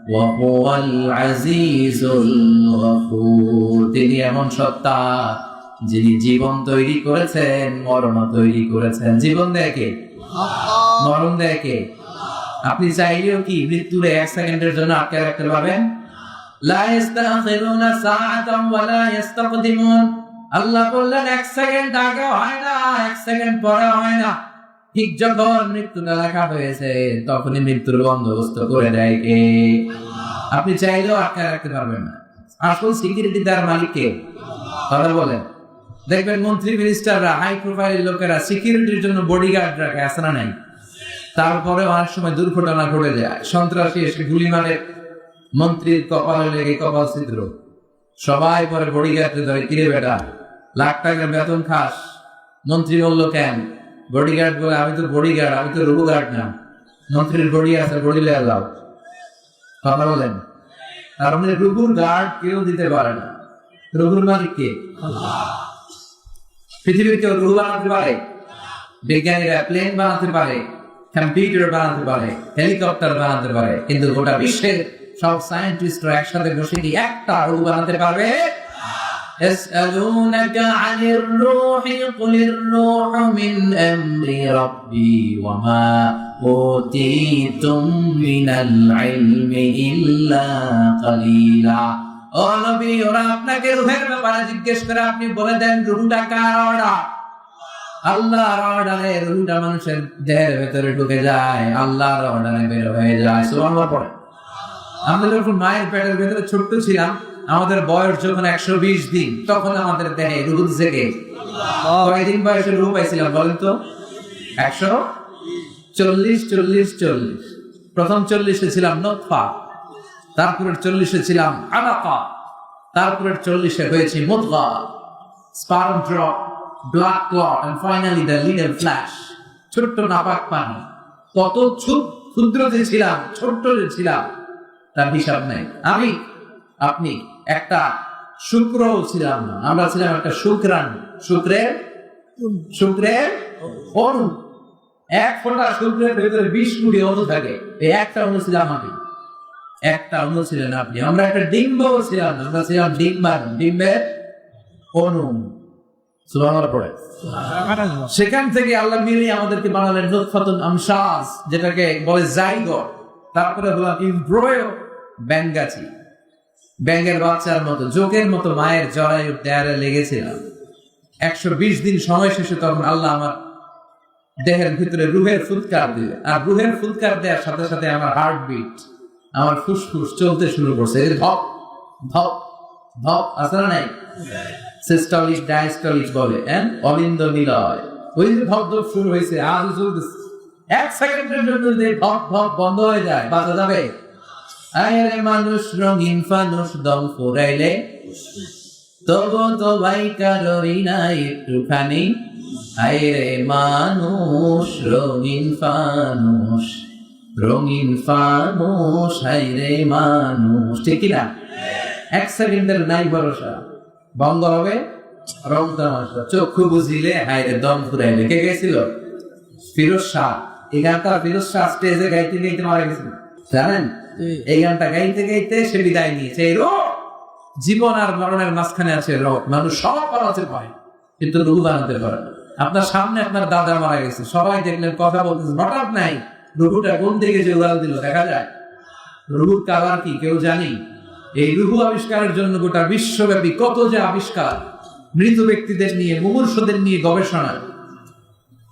ওয়া হুয়াল আজিজুল গফুর। তিনি এমন সত্তা যিনি জীবন তৈরি করেছেন, মরণ তৈরি করেছেন। জীবন দেয় কে? মরণ দেয় কে? আপনি চাইলেও কি মৃত্যুরে 1 সেকেন্ডের জন্য আটকে রাখতে পারবেন? লা ইস্তাখিরুনা সাআতান ওয়া লা ইস্তাকদিমুন। আল্লাহ বললেন 1 সেকেন্ড আগে হয় না, 1 সেকেন্ড পরে হয় না। ঠিক যখন মৃত্যুটা লেখা হয়েছে তখনই মৃত্যুর বন্দোবস্ত করে দেয় কে? আপনি চাইলেও আটকে রাখতে পারবেন না। আসল সিকিউরিটি তার মালিক কে? কথা বলেন। দেখবেন মন্ত্রী মিনিস্টাররা, হাই প্রোফাইল লোকেরা সিকিউরিটির জন্য বডিগার্ড রাখে, আছে না নাই? তারপরে অনেক সময় দুর্ঘটনা ঘটে যায়, সন্ত্রাসী এসে গুলি মারে, মন্ত্রীর কপালে লেগে কপাল ছিদ্র। সবাই পরে বডিগার্ডে ধরে, কিরে বেটা লাখ টাকার বেতন খাস, মন্ত্রী বললো কেন? বডিগার্ড বলে আমি তো বডিগার্ড, আমি তো রঘু গার্ড না। মন্ত্রীর বডি আছে, বডি লেগে যাও। কথা বলেন। তার মানে রঘুর গার্ড কেউ দিতে পারে না। রঘুর মালিক কে? পৃথিবীতে কেউ রঘু বানাতে পারে? বিজ্ঞানীরা প্লেন বানাতে পারে, কম্পিউটার বানাতে পারে, হেলিকপ্টার বানাতে পারে, কিন্তু গোটা বিশ্বের সব সায়েন্টিস্টরা একসাথে বসে কি একটা রূপ বানাতে পারবে? يسألونك عن الروح قل الروح من أمر ربي وما أوتيتم من العلم إلا قليلا। ও নবী, ওরা আপনাকে রূহের ব্যাপারে জিজ্ঞেস করে, আপনি বলে দেন রূহটা কার অর্ডার? আল্লাহর অর্ডারে রূহটা মানুষের দেহের ভেতরে ঢুকে যায়, আল্লাহর অর্ডারে বের হয়ে যায়। সুবহানাল্লাহ পড়ে। আমরা যখন মায়ের পেটের ভেতরে ছোট্ট ছিলাম, আমাদের বয়স যখন 120 দিন, তখন আমাদের দেহে রূহ জেগে। কয়দিন বয়সে রূহ পাইছিলাম বলেন তো? 140। প্রথম 40-এ ছিলাম নতফা, তারপরে 40-এ ছিলাম আলাকা, তারপরে 40-এ হয়েছে মুদগা, sperm drop, blood clot, and finally the little flash। ছোট্ট নাপাক পানি। কত ক্ষুদ্র যে ছিলাম, ছোট্ট যে ছিলাম, তার হিসাব নাই। আমি, আপনি একটা শুক্রও ছিলাম না, আমরা ছিলাম একটা শুক্রাণু। শুক্রের অণু। 1 ফোঁটা শুক্রের ভেতরে 20 কোটি অণু থাকে। এই একটা অণু ছিলাম আমি, একটা অণু ছিলেন আপনি। আমরা একটা ডিম্বও ছিলাম না, আমরা ছিলাম ডিম্বের অণু। সুবহানাল্লাহ পড়ে। সেখান থেকে আল্লাহ মিলিয়ে আমাদেরকে বানালেন নুতফাতুন আমশাজ, যেটাকে বলে জাইগোট। তারপরে হলাম ইমব্রয়ো, ব্যাঙ্গাচি, ব্যাঙের বাচ্চার মতো, জোকের মতো মায়ের জরায়ুর দেয়ালে লেগেছিলাম। 120 দিন সময় শেষে তখন আল্লাহ আমার দেহের ভিতরে রূহের ফুৎকার দিলে। আর রূহের ফুৎকার দেওয়ার সাথে সাথে আমার হার্টবিট, আমার ফুসফুস চলতে শুরু করছে। ধপ ধপ ধপ, আছে না নাই? সিস্টলিক ডায়াস্টলিক বলে, অলিন্দ নিলয়। ওই যে ধপ ধপ শুরু হয়েছে, আজ চলতেছে। 1 সেকেন্ডের জন্য যদি ধপ ধপ বন্ধ হয়ে যায়, বাঁচা যাবে? আরে মানুষ রঙিন ফানুষ, দম ফুরাইলে তবু তো ভাই কারোই না একটুখানি। আরে মানুষ রঙিন ফানুষ, রঙিন ফানুষ, হায়রে মানুষ। ঠিক না? 1 সেকেন্ডের নাই ভরসা, বন্ধ হবে রং তামাশা। চক্ষু বুঝিলে হায়রে দম ফুরাইলে। কে গেছিল? ফিরোজ শাহ। এই গানটা ফিরোজ শাহ স্টেজে গাইতে গাইতে মারা গেছিল, জানেন? এই গানটা গাইতে গাইতে সে বিদায় নিয়েছে। এই রোগ, জীবন আর মরণের মাঝখানে আছে রোগ। মানুষ সব বানাতে পারে কিন্তু রূহ বানাতে পারে না। আপনার সামনে আপনার দাদা মারা গেছে, সবাই দেখলেন, কথা বলতেছে, হঠাৎ নাই রূহটা কোন থেকে যে উড়াল দিল দেখা যায়? রুহুর কালার কি কেউ জানি? এই রুহু আবিষ্কারের জন্য গোটা বিশ্বব্যাপী কত যে আবিষ্কার, মৃত ব্যক্তিদের নিয়ে, মুমূর্ষদের নিয়ে গবেষণা।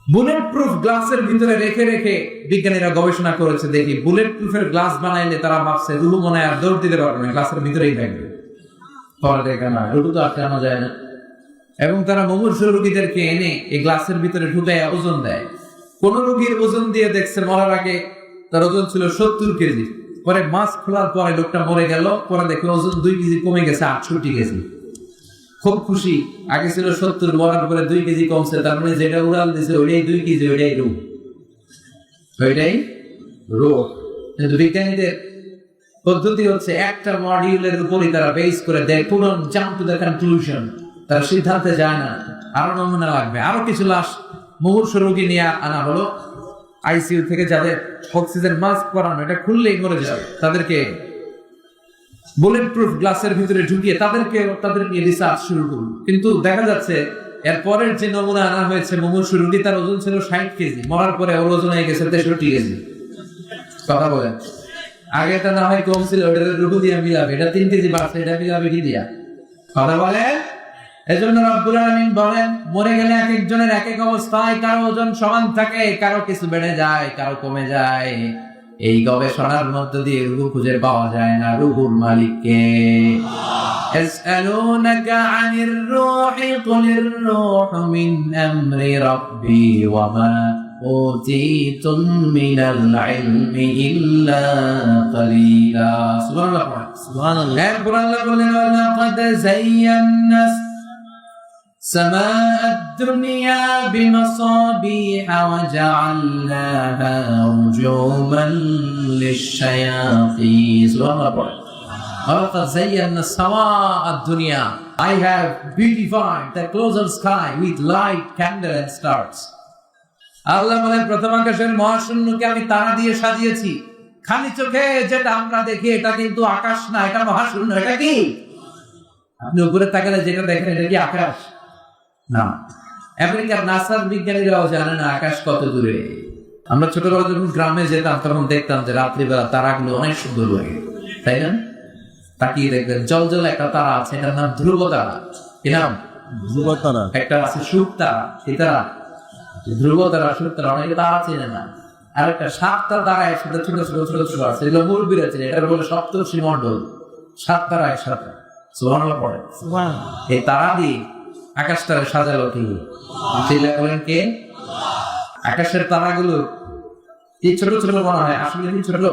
বুলেট প্রুফ গ্লাসের ভিতরে রেখে রেখে বিজ্ঞানীরা গবেষণা করেছে। দেখি বুলেট প্রুফের গ্লাস বানাইলে তারা ভাবছে রুহু মনে হয় আর দৌড় দিতে পারবে না, গ্লাসের ভিতরেই থাকবে। পরে দেখা না, রুহু তো আটকানো যায় না। এবং তারা মুমূর্ষ রোগীদেরকে এনে এই গ্লাসের ভিতরে ঢুকায় ওজন দেয়। কোন রোগীর ওজন দিয়ে দেখছে মরার আগে তার ওজন ছিল 70 কেজি, পরে মাস্ক খোলার পরে লোকটা মরে গেল, পরে দেখে ওজন 2 কেজি কমে গেছে 68 কেজি। খুব খুশি, আগে ছিল 70, মরার পরে 2 কেজি কমছে, তার মানে যেটা উড়াল দিছে ওইটাই 2 কেজি, ওইটাই রোগ, ওইটাই রোগ। কিন্তু বিজ্ঞানীদের পদ্ধতি হচ্ছে একটা মডিউলের উপরই তারা বেস করে দেয়, পুরো জাম্প টু দ্য কনক্লুশন। তারা সিদ্ধান্তে যায় না, আরো নমুনা লাগবে, আরো কিছু লাশ মুমূর্ষ রোগী নিয়ে আনা হলো আইসিইউ থেকে, যাদের অক্সিজেন মাস্ক পরানো, এটা খুললেই মরে যাবে, তাদেরকে বুলেট প্রুফ গ্লাসের ভিতরে ঢুকিয়ে তাদের নিয়ে রিসার্চ শুরু করলো। কিন্তু দেখা যাচ্ছে এর পরের যে নমুনা আনা হয়েছে মুমূর্ষ রোগী, তার ওজন ছিল 60 কেজি, মরার পরে ওর ওজন হয়ে গেছে 63 কেজি। কথা বলেন, আগে এটা না হয় কম ছিল, ওটা রুহু দিয়ে মিলাবে, এটা 3 কেজি বাড়ছে, এটা মিলাবে কি দিয়া? কথা বলেন। এজন্য রব্বুল আলামিন বলেন, মরে গেলে এক একজনের এক এক অবস্থায়, কারো ওজন সমান থাকে, কারো কিছু বেড়ে যায়, কারো কমে যায়। এই গবেষণার মধ্য দিয়ে রুহু খুঁজে পাওয়া যায় না, রুহুর মালিককে। ইয়াসআলুনাকা আনির রূহি কুলির রূহু মিন আমরি রাব্বি ওয়া মা উতীতুম মিনাল ইলমি ইল্লা কালিলা। সুবহানাল্লাহ, সুবহানাল্লাহ। আল্লাহ বলেন, লাকাদ যায়্যানা سماء الدنيا بمصابيح وجعلناها رجوما للشياطين. سبحان الله. ولقد زينا السماء الدنيا. I have beautified the closer sky with light, candle and stars. আল্লাহ বলেন, প্রথম আকাশের মহাশূন্যকে আমি তারা দিয়ে সাজিয়েছি। খালি চোখে যেটা আমরা দেখি এটা কিন্তু আকাশ না, এটা মহাশূন্য। এটা কি? আপনি উপরে তাকালে যেটা দেখেন এটা কি আকাশ? না। আমেরিকার নাসার বিজ্ঞানীরাও জানে না আকাশ কত দূরে। আমরা ছোটবেলা যখন গ্রামে যেতাম তখন দেখতাম যে রাত্রিবেলা তারাগুলো অনেক সুন্দর লাগে, তাই না? তাকিয়ে দেখবেন জল জল একটা তারা আছে, এটার নাম ধ্রুব তারা। কি নাম? ধ্রুব তারা। একটা আছে সুখ তারা, এই তারা ধ্রুব তারা, সুখ তারা, অনেকে তারা চেনে না। আর একটা 7টা তারা একসাথে ছোট ছোট ছোট ছোট আছে, এগুলো মুরব্বীরা চেনে, এটা বলে সপ্তর্ষি মণ্ডল। 7 তারা একসাথে, সুবহানাল্লাহ পড়ে। এই তারা দিয়ে আকাশটারে সাজালো কি? বলেন কে? আকাশের তারাগুলো এই ছোট ছোট মনে হয়, আসলে কি ছোট?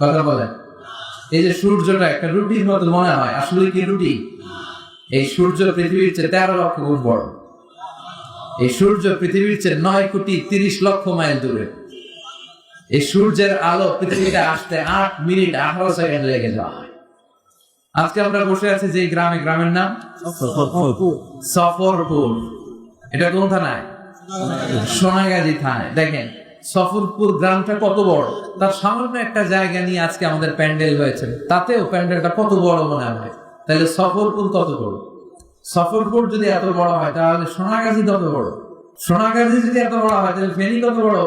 কথা বলেন। এই যে সূর্যটা একটা রুটির মতো মনে হয়, আসলে কি রুটি? এই সূর্য পৃথিবীর চেয়ে 13 লক্ষ গুণ বড়। এই সূর্য পৃথিবীর চেয়ে 9 কোটি 30 লক্ষ মাইল দূরে। এই সূর্যের আলো পৃথিবীতে আসতে 8 মিনিট 18 সেকেন্ড লেগে যায়। আজকে আমরা বসে আছি যে গ্রামে, গ্রামের নাম সফরপুর। এটা কোন থানায়? সোনাগাজী থানায়। দেখেন সফরপুর গ্রামটা কত বড়, তার সামান্য একটা জায়গা নিয়ে আজকে আমাদের প্যান্ডেল হয়েছে, তাতেও প্যান্ডেলটা কত বড় মনে হয়। তাহলে সফরপুর কত বড়? সফরপুর যদি এত বড় হয় তাহলে সোনাগাজী কত বড়? সোনাগাজী যদি এত বড় হয় তাহলে ফেনী কত বড়?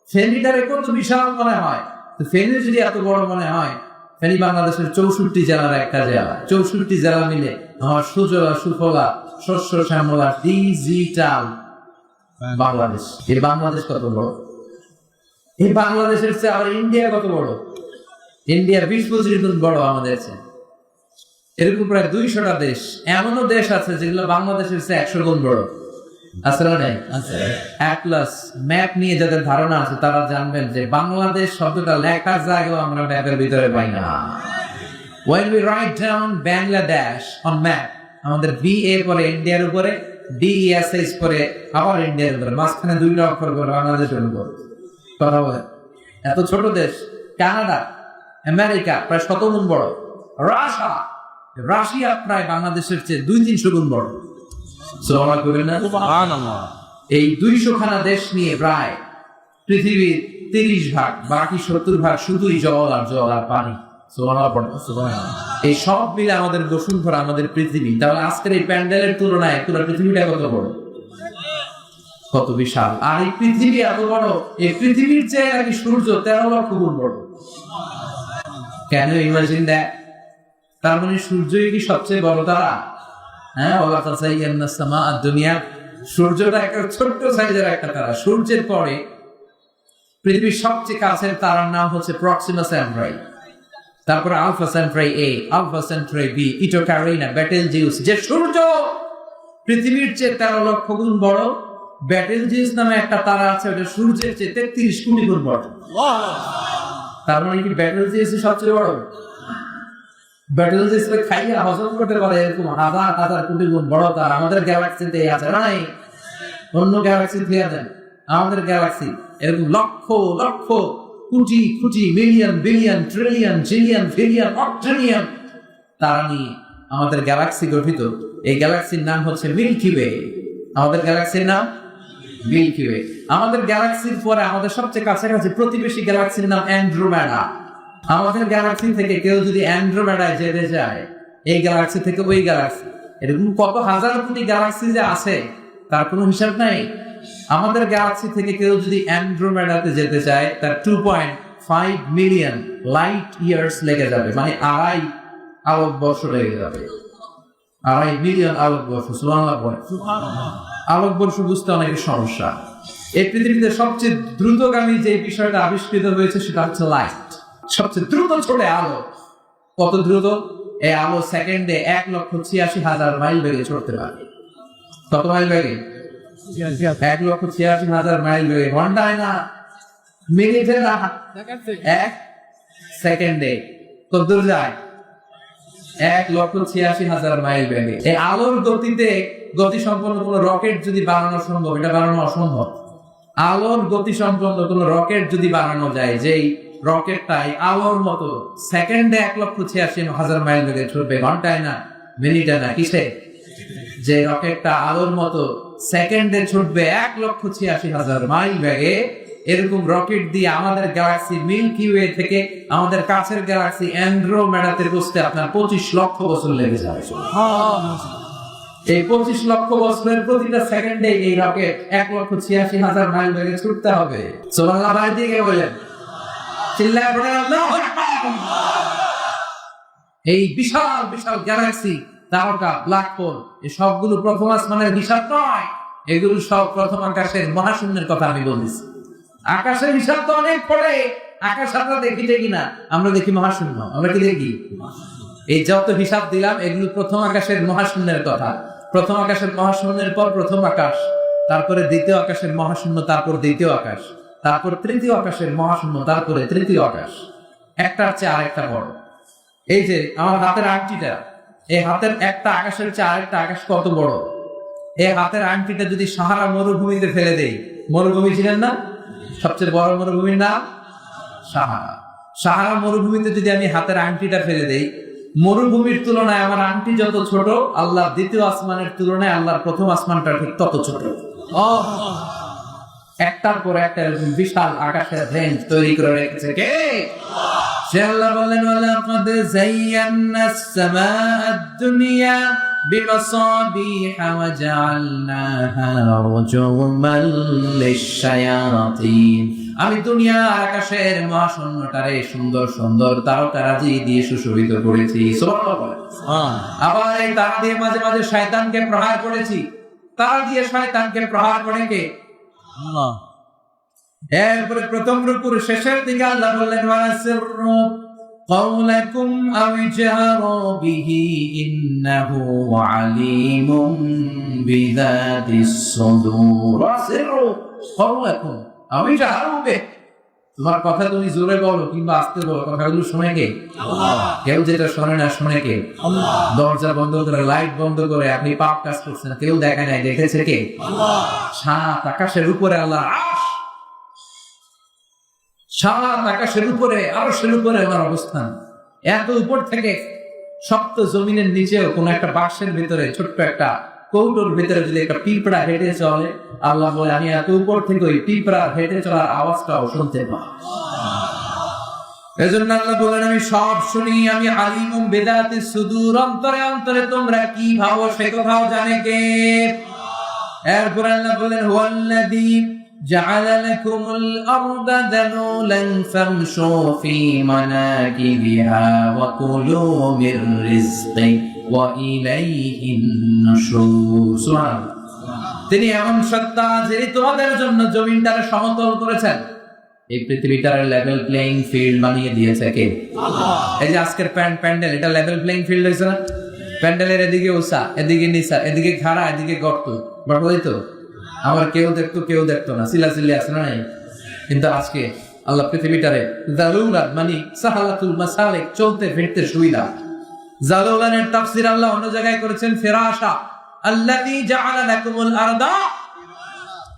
ফেনীটারে কত বিশাল মনে হয়। ফেনী যদি এত বড় মনে হয়, ফেনী বাংলাদেশের 64 জেলার একটা জেলা। 64 জেলা মিলে সুজলা সুফলা শস্য শ্যামলা ডিজিটাল বাংলাদেশ। এই বাংলাদেশ কত বড়? এই বাংলাদেশের চেয়ে আবার ইন্ডিয়া কত বড়? ইন্ডিয়া 20-25 গুণ বড় আমাদের চেয়ে। এরকম প্রায় 200টা দেশ, এমনও দেশ আছে যেগুলো বাংলাদেশের চেয়ে 100 গুণ বড়। আসলে নাই অ্যাটলাস ম্যাপ নিয়ে যাদের ধারণা আছে তারা জানবেন যে বাংলাদেশ শব্দটা লেখার জায়গাও আমরা ম্যাপের ভিতরে পাই না। When we write down Bangladesh on map, আমাদের BA পরে ইন্ডিয়ার উপরে, DESH পরে আবার ইন্ডিয়ার উপরে, মাঝখানে 2 অক্ষর করে বাংলাদেশের উপর। কথা বলে এত ছোট দেশ। কানাডা, আমেরিকা প্রায় 100 গুণ বড়। রাশিয়া প্রায় বাংলাদেশের চেয়ে 200-300 গুণ বড়। এই 200 খানা দেশ নিয়ে প্রায় পৃথিবীর 30 ভাগ, বাকি 70 ভাগ শুধুই জল আর জল আর পানি। এই সব মিলে আমাদের বসুন্ধরা, আমাদের পৃথিবী। তাহলে আজকের এই প্যান্ডেলের তুলনায় পুরো পৃথিবীটা কত বড়, কত বিশাল। আর এই পৃথিবী এত বড়, এই পৃথিবীর চেয়ে নাকি সূর্য 13 লক্ষ গুণ বড়। Can you imagine that? তার মানে সূর্যই কি সবচেয়ে বড় তারা? হ্যাঁ, ওয়া তাযায়্যানা সামা দুনিয়া, সূর্যটা একটা ছোট্ট সাইজের একটা তারা। সূর্যের পরে পৃথিবীর সবচেয়ে কাছের তারার নাম হচ্ছে প্রক্সিমা সেন্ট্রাই, তারপরে আলফা সেন্ট্রাই এ, আলফা সেন্ট্রাই বি, ইটো ক্যারিনা, বেটেলজিউস। যে সূর্য পৃথিবীর চেয়ে 13 লক্ষ গুণ বড়, বেটেলজিউস নামে একটা তারা আছে, ওটা সূর্যের চেয়ে 33 কোটি গুণ বড়। তার মানে কি বেটেলজিউস সবচেয়ে বড়? বেটেলজিউস খাইয়া হজম করতে পারে এরকম হাজার হাজার কোটি গুণ বড় তারা আমাদের গ্যালাক্সিতে আছে নাই? অন্য গ্যালাক্সি থেকে দেন, আমাদের গ্যালাক্সি এরকম লক্ষ lakh crore crore million billion trillion zillion billion অট্রিলিয়ন তারা নিয়ে আমাদের গ্যালাক্সি গঠিত। এই গ্যালাক্সির নাম হচ্ছে মিল্কি ওয়ে। আমাদের গ্যালাক্সির নাম মিল্কি ওয়ে। আমাদের গ্যালাক্সির পরে আমাদের সবচেয়ে কাছাকাছি প্রতিবেশী গ্যালাক্সির নাম অ্যান্ড্রোমেডা। আমাদের গ্যালাক্সি থেকে কেউ যদি অ্যান্ড্রোমেডায় যেতে যায়, এই গ্যালাক্সি থেকে ওই গ্যালাক্সি, এরকম কত হাজার কোটি গ্যালাক্সি যে আছে তার কোনো হিসাব নাই। আমাদের গ্যালাক্সি থেকে কেউ যদি অ্যান্ড্রোমেডাতে যেতে চায়, তার 2.5 মিলিয়ন লাইট ইয়ার্স লেগে যাবে, মানে 2.5 আলোকবর্ষ লেগে যাবে। 2.5 মিলিয়ন আলোকবর্ষ। সুবহানাল্লাহ। আলোকবর্ষ বুঝতে অনেক সমস্যা। এই পৃথিবীতে সবচেয়ে দ্রুতগামী যে বিষয়টা আবিষ্কৃত হয়েছে সেটা হচ্ছে লাইট। সবচেয়ে দ্রুত ছোটে আলো। কত দ্রুত? এই আলো সেকেন্ডে 1,86,000 মাইল বেগে ছড়তে পারে। কত মাইল বেগে? 1,86,000 মাইল বেগে। ঘন্টায় না, মিনিটে না, 1 সেকেন্ডে কত দূর যায়? 1,86,000 মাইল বেগে। এই আলোর গতিতে গতি সম্পন্ন কোন রকেট যদি বানানো সম্ভব, এটা বানানো অসম্ভব। আলোর গতি সম্পন্ন কোন রকেট যদি বানানো যায়, যেই রকেটটাই আলোর মতো সেকেন্ডে 1,86,000 মাইল বেগে ছুটবে, ঘন্টায় না, মিনিটে না, কিসে? যে রকেটটা আলোর মতো সেকেন্ডে ছুটবে 1,86,000 মাইল বেগে, এরকম রকেট দিয়ে আমাদের গ্যালাক্সি মিল্কি ওয়ে থেকে আমাদের কাছের গ্যালাক্সি অ্যান্ড্রোমেডাতে পৌঁছতে আপনার 25 লক্ষ বছর লেগে যাবে। এই 25 লক্ষ বছরের প্রতিটা সেকেন্ডে এই রকেট 1,86,000 মাইল বেগে ছুটতে হবে। সুবহানাল্লাহ। ভাই দিকে বলেন, চিল্লায় পড়ে আল্লাহু আকবার। এই বিশাল বিশাল গ্যালাক্সি, তারকা, ব্ল্যাক হোল, এই সবগুলো প্রথম আসমানের হিসাব নয়, এগুলো সব প্রথম আকাশের মহাশূন্যের কথা আমি বলছি। আকাশের হিসাব তো অনেক পরে, আকাশ আমরা দেখি দেখি না, আমরা দেখি মহাশূন্য। আমরা কি দেখি? এই যত হিসাব দিলাম এগুলো প্রথম আকাশের মহাশূন্যের কথা। প্রথম আকাশের মহাশূন্যের পর প্রথম আকাশ, তারপরে দ্বিতীয় আকাশের মহাশূন্য, তারপর দ্বিতীয় আকাশ, তারপর তৃতীয় আকাশের মহাশূন্য, তারপরে তৃতীয় আকাশ। একটার চেয়ে আরেকটা বড়। এই যে আমার হাতের আংটিটা, এই হাতের একটা আকাশের চেয়ে আরেকটা আকাশ কত বড়। এই হাতের আংটিটা যদি সাহারা মরুভূমিতে ফেলে দেই, মরুভূমি ছিলেন না, সবচেয়ে বড় মরুভূমির নাম সাহারা। সাহারা মরুভূমিতে যদি আমি হাতের আংটিটা ফেলে দেই, মরুভূমির তুলনায় আমার আংটি যত ছোট, আল্লাহর দ্বিতীয় আসমানের তুলনায় আল্লাহর প্রথম আসমানটা ঠিক তত ছোট। একটার পর একটা বিশাল আকাশের রেঞ্জ তৈরি করে রেখেছে কে? সে আল্লাহ বলেন, ওয়ালাকাদ যায়্যানাস সামাআদ দুনিয়া বিমাসাবিহা ওয়া জাআলনাহা রুজুমান লিশ-শায়াতিন। আমি দুনিয়ার আকাশের মহাশূন্যটারে সুন্দর সুন্দর তারকারাজি দিয়ে সুশোভিত করেছি। সুবহানাল্লাহ। আবার এই তারা দিয়ে মাঝে মাঝে শয়তানকে প্রহার করেছি। তারা দিয়ে শয়তানকে প্রহার করে কে? আল্লাহ। এরপরে প্রথম রূপুর শেষের দিকে আল্লাহ বললেন, ওয়াসিররু قولكم أو اجهروا به إنه عليم بذات الصدور وأسروا قولكم أو اجهروا به। তোমার কথা তুমি জোরে বলো কিংবা আস্তে বলো, কথাগুলো শোনে কে? আল্লাহ। কেউ যেটা শোনে না, শোনে কে? আল্লাহ। দরজা বন্ধ করে, লাইট বন্ধ করে আপনি পাপ কাজ করছেন, কেউ দেখে নাই, দেখেছে কে? আল্লাহ। সাত আকাশের উপরে আল্লাহ আরশ, সাত আকাশের উপরে আরশের উপরে আমার অবস্থান। এত উপর থেকে সপ্ত জমিনের নিচেও কোন একটা বাক্সের ভিতরে, ছোট্ট একটা কৌটোর ভিতরে যদি একটা পিঁপড়া হেঁটে চলে, আল্লাহ বলে আমি এত উপর থেকে ওই পিঁপড়া হেঁটে চলার আওয়াজটাও শুনতে পাই। এজন্য আল্লাহ বলেন, আমি সব শুনি, আমি আলিমুম বিযাতিস সুদূর। অন্তরে অন্তরে তোমরা কি ভাবো সে কথাও জানে কে? এরপর আল্লাহ বলেন, হুয়াল্লাযী جعل لكم الأرض ذلولا فامشوا في مناكبها وكلوا من رزقه وإليه النشور سبحان الله তিনি এমন সত্তা যিনি তোমাদের জন্য জমিনটাকে সমতল করেছেন এই পৃথিবীটার লেভেল প্লেইং ফিল্ড বানিয়ে দিয়েছে কে আল্লাহ এই যে আজকের প্যান্ডেল এটা লেভেল প্লেইং ফিল্ড হয়েছে না প্যান্ডেলের এদিকে উঁচা এদিকে নিচা এদিকে খাড়া এদিকে গর্ত বড়ই তো আমার কেউ দেখতো না চিল্লাচিল্লি আছে না নাই কিন্তু আজকে আল্লাহ পৃথিবীটারে জালুলাত মানে সাহালাতুল মাসালিক চলতে ফিরতে সুবিধা জালুলানের তাফসীর আল্লাহ অন্য জায়গায় করেছেন ফিরাশা আল্লাযী জাআলা লাকুমুল আরদা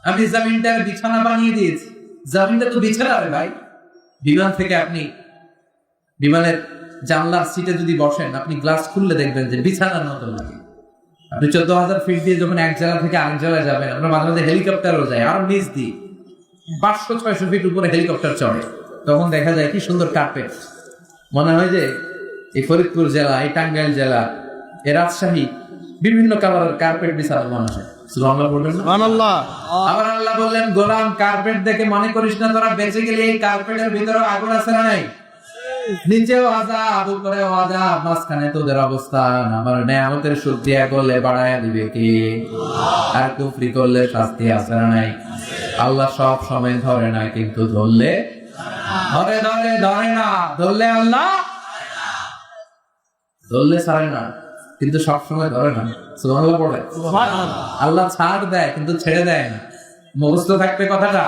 আমি জমিনটার বিছানা বানিয়ে দিয়েছি জমিনটা তো বিছানা রে ভাই বিমান থেকে আপনি বিমানের জানলার সিটে যদি বসেন আপনি গ্লাস খুললে দেখবেন যে বিছানার মতো লাগে আপনি 14,000 ফিট দিয়ে যখন এক জায়গা থেকে আরেক জায়গায় যাবেন আমরা মাঝে মাঝে হেলিকপ্টারও যাই আরো নিচ দিয়ে 500-600 ফিট উপরে হেলিকপ্টার চড়ে তখন দেখা যায় কি সুন্দর কার্পেট মনে হয় যে এই ফরিদপুর জেলা এই টাঙ্গাইল জেলা এই রাজশাহী বিভিন্ন কালারের কার্পেট বিছানো মানুষের সুবহানাল্লাহ বলবেন সুবহানাল্লাহ আবার আল্লাহ বললেন গোলাম কার্পেট দেখে মনে করিস না তোরা বেঁচে গেলে এই কার্পেটের ভিতরে আগুন আছে না নাই নিচেও আযাব উপরেও আযাব মাঝখানে তোদের অবস্থান আমার নেয়ামতের শুকরিয়া করলে বাড়ায়া দিবে কে আর কুফরি করলে শাস্তি আছে না নাই আল্লাহ সব সময় ধরে না কিন্তু ধরলে ধরে না ধরলে আল্লাহ ধরলে ছাড়ে না কিন্তু সব সময় ধরে না সুবহানাল্লাহ পড়ে আল্লাহ ছাড় দেয় কিন্তু ছেড়ে দেয় না মুখস্থ থাকবে কথাটা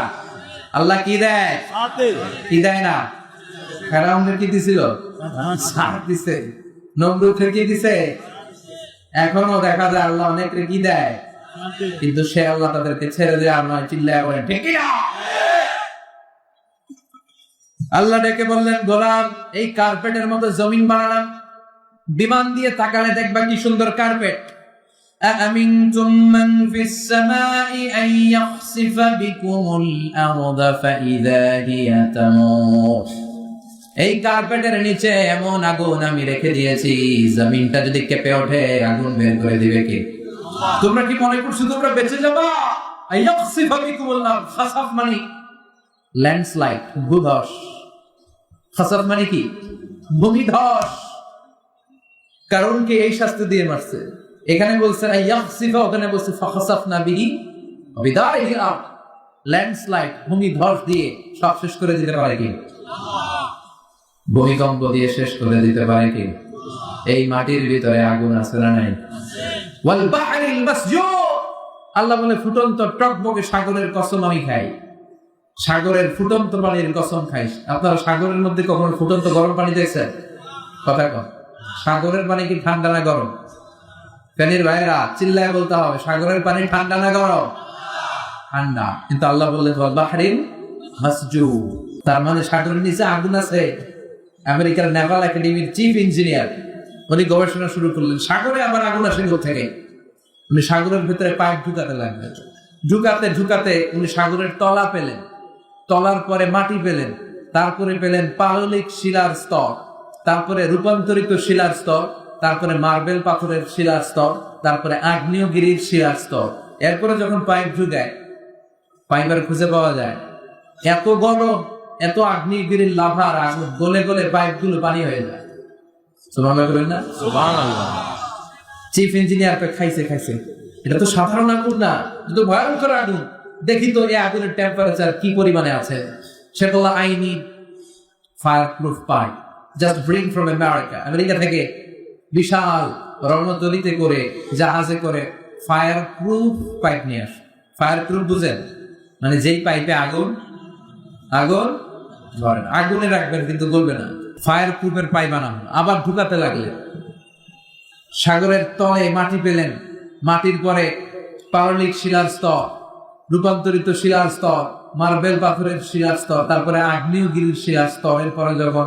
আল্লাহ কি দেয় কি দেয় না ফেরাউনকে কি দিছিল ছাড় দিছে নমরুদকে কি দিছে এখনো দেখা যায় আল্লাহ অনেককে কি দেয় কিন্তু সে আল্লাহ তাদেরকে ছেড়ে দেয় আর নয় চিল্লায় বলেন ঠিক না আল্লাহ ডেকে বললেন গোলাম এই কার্পেটের মতো জমিন বানালাম বিমান দিয়ে তাকালে দেখবা কি সুন্দর কার্পেট أأمنتم من في السماء أن يخسف بكم الأرض فإذا هي تمور এই কার্পেটের নিচে এমন আগুন আমি রেখে দিয়েছি জমিনটা যদি কেঁপে ওঠে আগুন বের করে দিবে কে তোমরা কি মনে করছো তোমরা বেঁচে যাবা আইয়াখসিফা বিকুমুল আরদ খাসাফ মানে ল্যান্ডস্লাইড ভূধস খাসাফ মানে কি ভূমিধস কারণ কি এই শাস্তি দিয়ে মারছে এখানে বলছে আইয়াখসিফা ওখানে বলছে ফাখাসাফনা বিহি বিদাইহি আরদ ল্যান্ডস্লাইড ভূমিধস দিয়ে সব শেষ করে দিতে পারে কি ভূমিকম্প দিয়ে শেষ করে দিতে পারে কি এই মাটির ভিতরে আগুন আছে না নাই ওয়াল বাহরিল মাসজুর আল্লাহ বলে ফুটন্ত টকবকে সাগরের কসম আমি খাই সাগরের ফুটন্ত পানির কসম খাই আপনারা সাগরের মধ্যে কখনো ফুটন্ত গরম পানি দেখছেন কথা কম সাগরের পানি কি ঠান্ডা না গরম ফেনীর ভাইরা চিল্লায় বলতে হবে সাগরের পানি ঠান্ডা না গরম ঠান্ডা কিন্তু আল্লাহ বললেন ওয়াল বাহরিল মাসজুর তার মানে সাগরের নিচে আগুন আছে আমেরিকার নেভাল একাডেমির চিফ ইঞ্জিনিয়ার উনি গবেষণা শুরু করলেন সাগরে আবার আগুন আসে থেকে উনি সাগরের ভিতরে পাইপ ঢুকাতে লাগলেন ঢুকাতে উনি সাগরের তলা পেলেন তলার পরে মাটি পেলেন তারপরে পেলেন পাললিক শিলার স্তর তারপরে রূপান্তরিত শিলার স্তর তারপরে মার্বেল পাথরের শিলার স্তর তারপরে আগ্নেয়গিরির শিলার স্তর এরপরে যখন পাইপ ঢুকায় পাইপ আর খুঁজে পাওয়া যায় এত গরম এত আগ্নেয়গিরির লাভার আগুন গলে গলে পাইপ গুলো পানি হয়ে যায় সুবহানাল্লাহ বলেন না সুবহানাল্লাহ চিফ ইঞ্জিনিয়ার খাইছে এটা তো সাধারণ আগুন না এটা তো ভয়ঙ্কর আগুন দেখি তো এই আগুনের টেম্পারেচার কি পরিমাণে আছে সে বলল I need fireproof pipe just bring from America থেকে বিশাল রণতরিতে করে জাহাজে করে ফায়ারপ্রুফ পাইপ নিয়ে আস ফায়ারপ্রুফ বুঝেন মানে যেই পাইপে আগুন ধরেন আগুনে রাখবেন কিন্তু গলবে না ফায়ার প্রুফের পাইপ বানানো আবার ঢুকাতে লাগলেন সাগরের তলে মাটি পেলেন মাটির পরে পাললিক শিলার স্তর রূপান্তরিত শিলার স্তর মার্বেল পাথরের শিলার স্তর তারপরে আগ্নেয়গিরির শিলার স্তর এরপরে যখন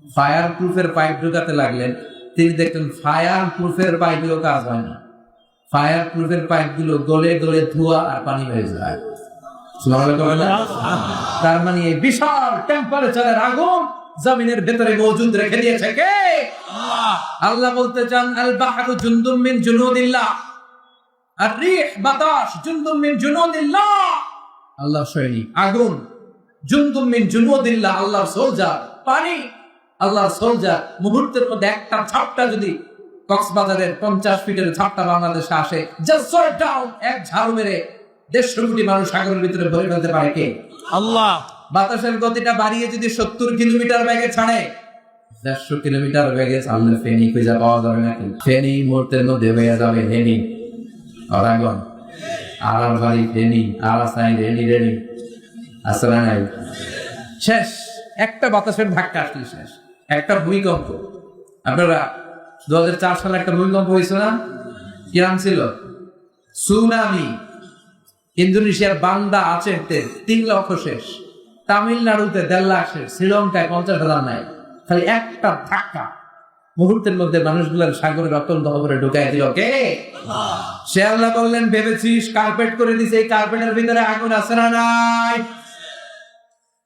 ফায়ার প্রুফের পাইপ ঢুকাতে লাগলেন তিনি দেখলেন ফায়ার প্রুফের পাইপগুলো কাজ হয় না ফায়ার প্রুফের পাইপগুলো গলে গলে ধোঁয়া আর পানি হয়ে যায় তার মানে এই বিশাল টেম্পারেচারের আগুন জমিনের ভেতরে মজুদ রেখে দিয়েছে কে আল্লাহ বলতে চান আল বাহরু জুনদুম মিন জুনুদিল্লাহ আর রিহ বাতাস জুনদুম মিন জুনুদিল্লাহ আল্লাহ সৈনিক, আগুন জুনদুম মিন জুনুদিল্লাহ, আল্লাহর সোলজার, পানি আল্লাহর সোলজার। মুহূর্তের মধ্যে একটা ঝাপটা যদি কক্সবাজারের 50 ফিটের ঝাপটা বাংলাদেশে আসে, জাস্ট শট ডাউন, এক ঝাড়ু মেরে 150 কোটি মানুষ সাগরের ভিতরে ভরে ফেলতে পারে কে?
আল্লাহ।
বাতাসের গতিটা বাড়িয়ে যদি 70 কিলোমিটার বেগে ছাড়ে, 150 কিলোমিটার বেগে সামনে ফেনী খুঁজে পাওয়া যাবে নাকি? ফেনী মুহূর্তের মধ্যে হয়ে যাবে হেনি, অরাগন, আরারবাড়ি ফেনী, আরাসাই রেনি রেনি, আসলে নাই, শেষ। একটা বাতাসের ধাক্কা আসলে শেষ। একটা ভূমিকম্প, আপনারা 2004 সালে একটা ভূমিকম্প হয়েছিল না? কিরাম ছিল? সুনামি। ইন্দোনেশিয়ার বান্দা আচেহতে 3 লক্ষ শেষ, তামিলনাড়ুতে 1.5 লাখ শেষ, শ্রীলঙ্কায় 50,000 নাই। খালি একটা ধাক্কা মুহূর্তের মধ্যে মানুষগুলোর সাগরের অত্যন্ত খবরে ঢুকাই দিল কে? সে আল্লাহ বললেন, ভেবেছিস কার্পেট করে দিছে, এই কার্পেটের ভিতরে আগুন আছে না নাই?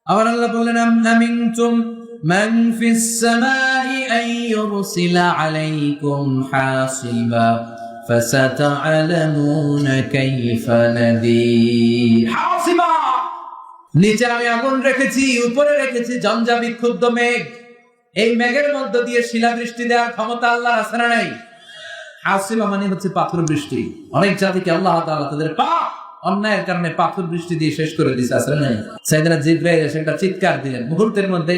আবার আল্লাহ বললেন, আমিনতুম মান ফিস সামাই আন ইউরসিলা আলাইকুম হাসিবা ফাসাতা'লামুনা কাইফা নাদির। হাসিবা, নিচে আমি আগুন রেখেছি, উপরে রেখেছি ঝঞ্ঝা বিক্ষুব্ধ মেঘ। এই মেঘের মধ্য দিয়ে শিলাবৃষ্টি দেওয়ার ক্ষমতা আল্লাহ আছে না নাই? হাসিবা মানে হচ্ছে পাথর বৃষ্টি। অনেক জাতিকে আল্লাহ তাআলা তাদের পাপ অন্যায়ের কারণে পাথর বৃষ্টি দিয়ে শেষ করে দিয়েছে, আছে না নাই? সাইয়েদনা জিবরাইল এসে একটা চিৎকার দিলেন, মুহূর্তের মধ্যে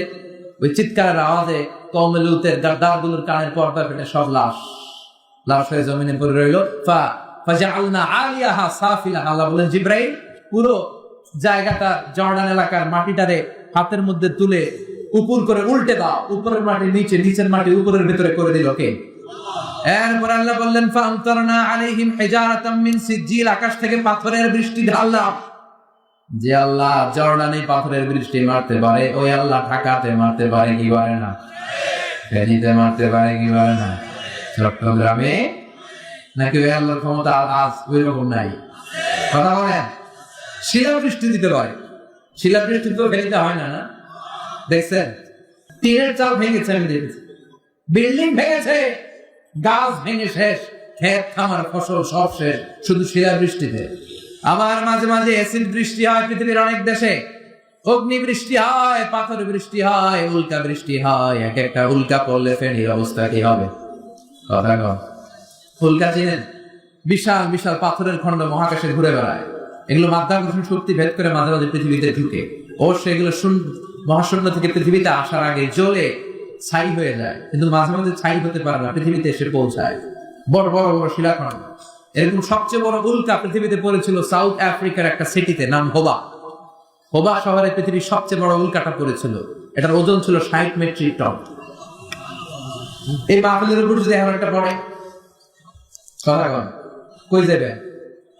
ওই চিৎকারের আওয়াজে কওমে লূতের দাঁড়গুলোর কানের পর্দা ফেটে সব লাশ হয়ে জমিনে পড়ে রইল। ফাজাআলনা আলিয়াহা সাফিলাহা, আল্লাহ বলেন, জিবরাইল পুরো জায়গাটা, জর্ডান এলাকার মাটিটারে হাতের মধ্যে তুলে উপর করে উল্টে দাও, উপরের মাটি নিচে, নিচের মাটি উপরের ভিতরে করে দিল কে? এরপর আল্লাহ বললেন, ফামতারনা আলাইহিম হিজারাতাম মিন সিজিল, আকাশ থেকে পাথরের বৃষ্টি ঢাললাম। যে আল্লাহ জর্ডানে পাথরের বৃষ্টি মারতে পারে, ওই আল্লাহ ঢাকাতে মারতে পারে কি পারে না? ফেনীতে মারতে পারে কি পারে না? চট্টগ্রামে নাকি ওই আল্লাহর ক্ষমতা আজ ওই রকম নাই? কথা বলেন। শিলাবৃষ্টি দিতে পারে, শিলাবৃষ্টি তো ফেনীতে হয় না, না? দেখছেন টিনের চাল ভেঙেছে, আমি দেখেছি, বিল্ডিং ভেঙেছে, গাছ ভেঙে শেষ, ক্ষেত খামার ফসল সব শেষ, শুধু শিলাবৃষ্টিতে। আবার মাঝে মাঝে অ্যাসিড বৃষ্টি হয় পৃথিবীর অনেক দেশে, অগ্নি বৃষ্টি হয়, পাথর বৃষ্টি হয়, উল্কা বৃষ্টি হয়। এক একটা উল্কা পড়লে ফেনীর অবস্থা কি হবে? কথা কন। উল্কা চিনেন? বিশাল বিশাল পাথরের খন্ড মহাকাশে ঘুরে বেড়ায়, এগুলো মাধ্যাকর্ষণ শক্তি ভেদ করে মাঝে মাঝে পৃথিবীতে ঢুকে, অবশ্য এগুলো মহাশূন্য থেকে পৃথিবীতে আসার আগে জ্বলে ছাই হয়ে যায়, কিন্তু মাঝে মাঝে ছাই হতে পারে না, পৃথিবীতে এসে পৌঁছায়। বড় বড় বড় শিলাখণ্ড। এরকম সবচেয়ে বড় উল্কা পৃথিবীতে পড়েছিল সাউথ আফ্রিকার একটা সিটিতে, নাম হোবা। হোবা শহরে পৃথিবীর সবচেয়ে বড় উল্কাটা পড়েছিল। এটার ওজন ছিল 60 মেট্রিক টন। এই মাহফিলের উপর যদি এখন একটা পড়ে, কই যাবে?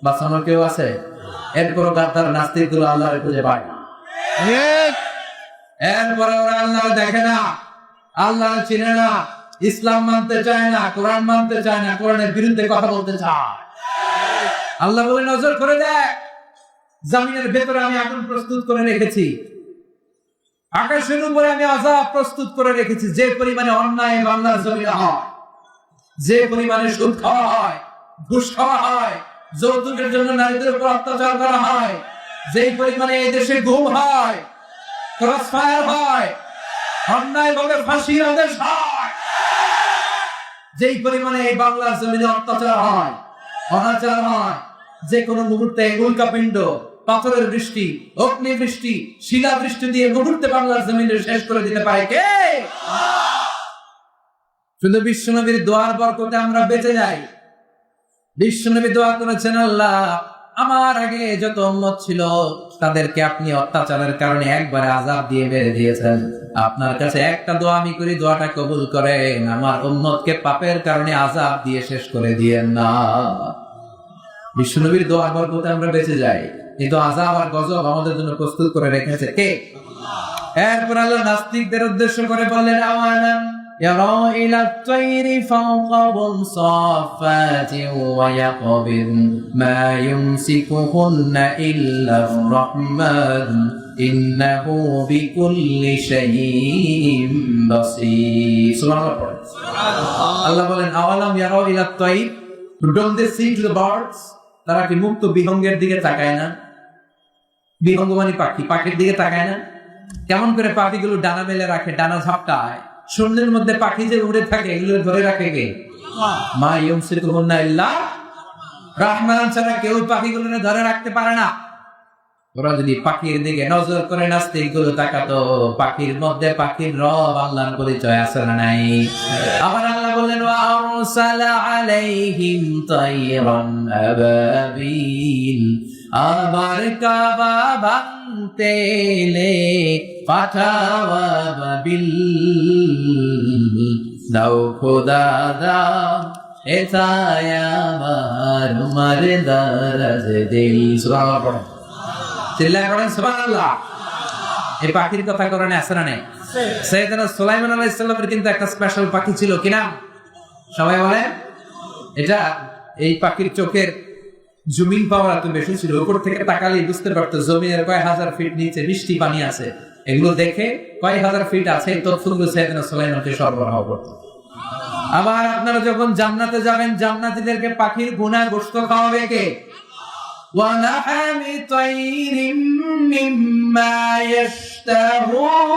বাঁচানোর কেউ আছে? এরপরও তার নাস্তিকগুলো আল্লাহর খুঁজে পায় না, এরপরে ওরা আল্লাহ দেখে না, আল্লাহ চিনে না, ইসলাম মানতে চায় না, কোরআন মানতে চায় না, কোরআনের বিরুদ্ধে কথা বলতে চায়। আল্লাহ বলে, নজর করে দেখ, জমিনের ভেতরে আমি আগুন প্রস্তুত করে রেখেছি, আকাশের উপরে আমি আযাব প্রস্তুত করে রেখেছি। যে পরিমাণে অন্যায় বাংলার জমিনে হয়, যে পরিমাণে সুদ খাওয়া হয়, ঘুষ খাওয়া হয়, যৌতুকের জন্য নারীদের উপর অত্যাচার করা হয়, যেই পরিমাণে এই দেশে গুম হয়, ক্রসফায়ার হয়, অন্যায় ভাবে ফাঁসির আদেশ হয়, যেই পরিমাণে এই বাংলার জমিনে অত্যাচার হয়, অনাচার হয়, যে কোনো মুহূর্তে উল্কাপিণ্ড, পাথরের বৃষ্টি, অগ্নি বৃষ্টি, শিলা বৃষ্টি দিয়ে মুহূর্তে বাংলার জমিনে শেষ করে দিতে পারে কে? শুধু বিশ্বনবীর দোয়ার বরকতে আমরা বেঁচে যাই। বিশ্বনবী দোয়া করেছেন, আল্লাহ আমার আগে যত উম্মত ছিল তাদেরকে আপনি অত্যাচারের কারণে একবারে আযাব দিয়ে মেরে দিয়েছেন। আপনার কাছে একটা দোয়া আমি করি, দোয়াটা কবুল করেন, আমার উম্মতকে পাপের কারণে আযাব দিয়ে শেষ করে দিয়েন না। বিশ্বনবীর দোয়ার বরকতে আমরা বেঁচে যাই, কিন্তু আযাব আর গজব আমাদের জন্য প্রস্তুত করে রেখেছে কে? এরপর আল্লাহ নাস্তিকদের উদ্দেশ্য করে বললেন, আওয়ালাম ইয়ারা ইলা তাইরি ফাওকাহুম সাফাতিন ওয়া ইয়াকবিন মা ইউমসিকুহুন্না ইল্লার রাহমান ইন্নাহু বিকুল্লি শাইইন বাসীর। সুবহানাল্লাহ। আল্লাহ বলেন, আওয়ালাম ইয়ারা ইলা তাইর, don't they see to the birds? তারা কি মুক্ত বিহঙ্গের দিকে তাকায় না? বিহঙ্গমানি পাখি, পাখির দিকে তাকায় না? কেমন করে পাখিগুলো ডানা মেলে রাখে, ডানা ঝাপটায়। শূন্যের মধ্যে পাখি যে উড়ে থাকে, এগুলো ধরে রাখে কে? মা ইউমসিকুহুন্না ইল্লা রাহমান ছাড়া কেউ পাখিগুলো ধরে রাখতে পারে না। ওরা যদি পাখির দিকে নজর করে নাস্তিক গুলো তাকাতো, পাখির মধ্যে পাখির রব আল্লাহর পরিচয় আছে না নাই? আবার আল্লাহ বললেন ওয়া আরসালা আলাইহিম তায়রান আবাবিল, আবার কাবা ভাঙতে এলে পাঠাওয়া বাবিল, দাও খোদা দাও এতায় আমার মারদারাজ দিল। সুবহানাল্লাহ, চিল্লায় পড়েন সুবহানাল্লাহ। এই পাখির কথা কোরআনে আছে না নেই? সাইয়েদনা সুলাইমান আলাইহিস সালামের কিন্তু একটা স্পেশাল পাখি ছিল, কি নাম? সবাই বলে। এটা এই পাখির চোখের জুমিং পাওয়ার এত বেশি ছিল, উপর থেকে তাকালেই বুঝতে পারতো জমিনের কয় হাজার ফিট নিচে মিষ্টি পানি আছে। এগুলো দেখে কয় হাজার ফিট আছে এই তথ্যগুলো সাইয়েদনা সুলাইমানকে সরবরাহ করতো। আবার আপনারা যখন জান্নাতে যাবেন, জান্নাতীদেরকে পাখির ভুনা গোশত খাওয়াবে কে? وَلَحْمِ طَيْرٍ مِّمَّا يَشْتَهُونَ।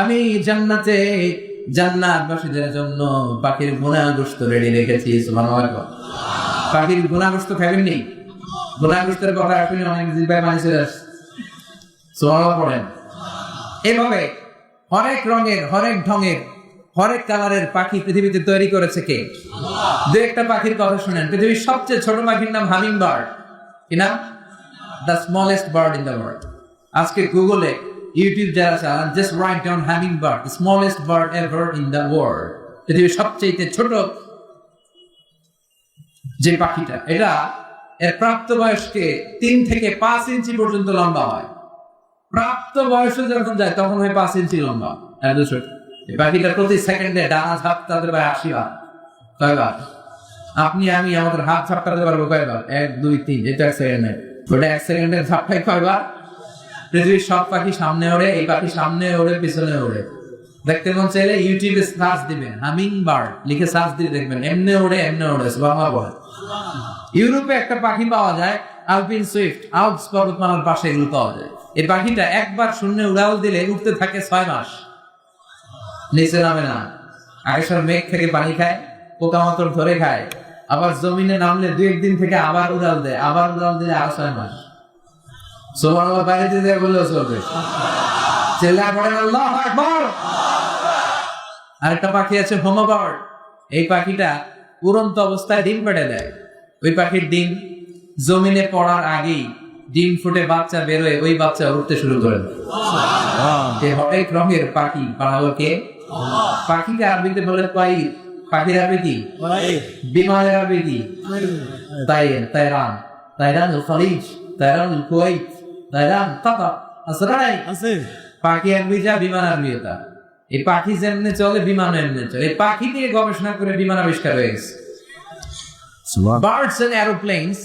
আমি জান্নাতে জান্নাতবাসীদের জন্য পাখির ভুনা গোশত রেডি রেখেছি। সুবহানাল্লাহ। পাখির ভুনা গোশত খাবেন নি? ভুনা গোশতের কথা আপনি অনেক জিবায় মানছে। সুবহানাল্লাহ পড়েন। এভাবে হরেক রঙের, হরেক ঢঙের, হরেক কালারের পাখি পৃথিবীতে তৈরি করেছে কে? দু একটা পাখির কথা শুনেন। পৃথিবীর সবচেয়ে ছোট পাখির নাম হামিং বার্ড। কি নাম? The smallest bird in the world. আজকে গুগলে, ইউটিউব যারা চালান, just write down humming bird, the smallest bird ever in the world. পৃথিবীর সবচেয়ে ছোট যে পাখিটা, এটা এর প্রাপ্ত বয়সকে 3 থেকে 5 ইঞ্চি পর্যন্ত লম্বা হয়। প্রাপ্ত বয়সে যখন যায় তখন হয় 5 ইঞ্চি লম্বা। এই পাখিটা প্রতি সেকেন্ডে ডানা ঝাপটাতে পারে 80 বার। কয়বার? আপনি আমি আমাদের হাত ঝাপটাতে পারবো কয়বার? 1 2 3। এটা 1 সেকেন্ডে, ওটা 1 সেকেন্ডের ঝাপটায় কয়বার? পৃথিবীর সব পাখি সামনে ওড়ে, এই পাখি সামনে ওড়ে, পিছনে ওড়ে। দেখতে মন চাইলে ইউটিউবে সার্চ দিবেন হামিং বার্ড লিখে, সার্চ দিয়ে দেখবেন এমনে ওড়ে, এমনে ওড়ে। সুবহানাল্লাহ বলে। ইউরোপে একটা পাখি পাওয়া যায়, আলপিন সুইফট, আল্পস পর্বতমালার পাশে এগুলো পাওয়া যায়। এই পাখিটা একবার শূন্যে উড়াল দিলে উঠতে থাকে 6 মাস, নিচে নামে না। আকাশের মেঘ থেকে পানি খায়, পোকামাকড় ধরে খায়, আবার জমিনে নামলে 2-1 দিন থেকে আবার উড়াল দেয়, আবার উড়াল দিলে আরো 6 মাস। সুবহানাল্লাহ, বাড়িতে দিয়ে বললেও চলবে। চিল্লায় পড়েন আল্লাহু আকবার। আরেকটা পাখি আছে হোমো বার্ড। এই পাখিটা উড়ন্ত অবস্থায় ডিম পেড়ে দেয়। ওই পাখির ডিম জমিনে পড়ার আগেই ডিম ফুটে বাচ্চা বেরোয়, ওই বাচ্চা উঠতে শুরু করে। হরেক রঙের পাখি বানালো কে? পাখিকে আরবিতে বলে তাইর। পাখির আরবি কি? বিমানের আরবি কি? তাইর, তাইরান, তাইরানুল খলিজ, তাইরানুল কুওয়াইত, তাইরান কাতার। আছে পাখি আরবি যা, বিমান আরবি তা। এই পাখি যেমনে চলে বিমান এমনি চলে। এই পাখি নিয়ে গবেষণা করে বিমান আবিষ্কার হয়ে গেছে। Birds and aeroplanes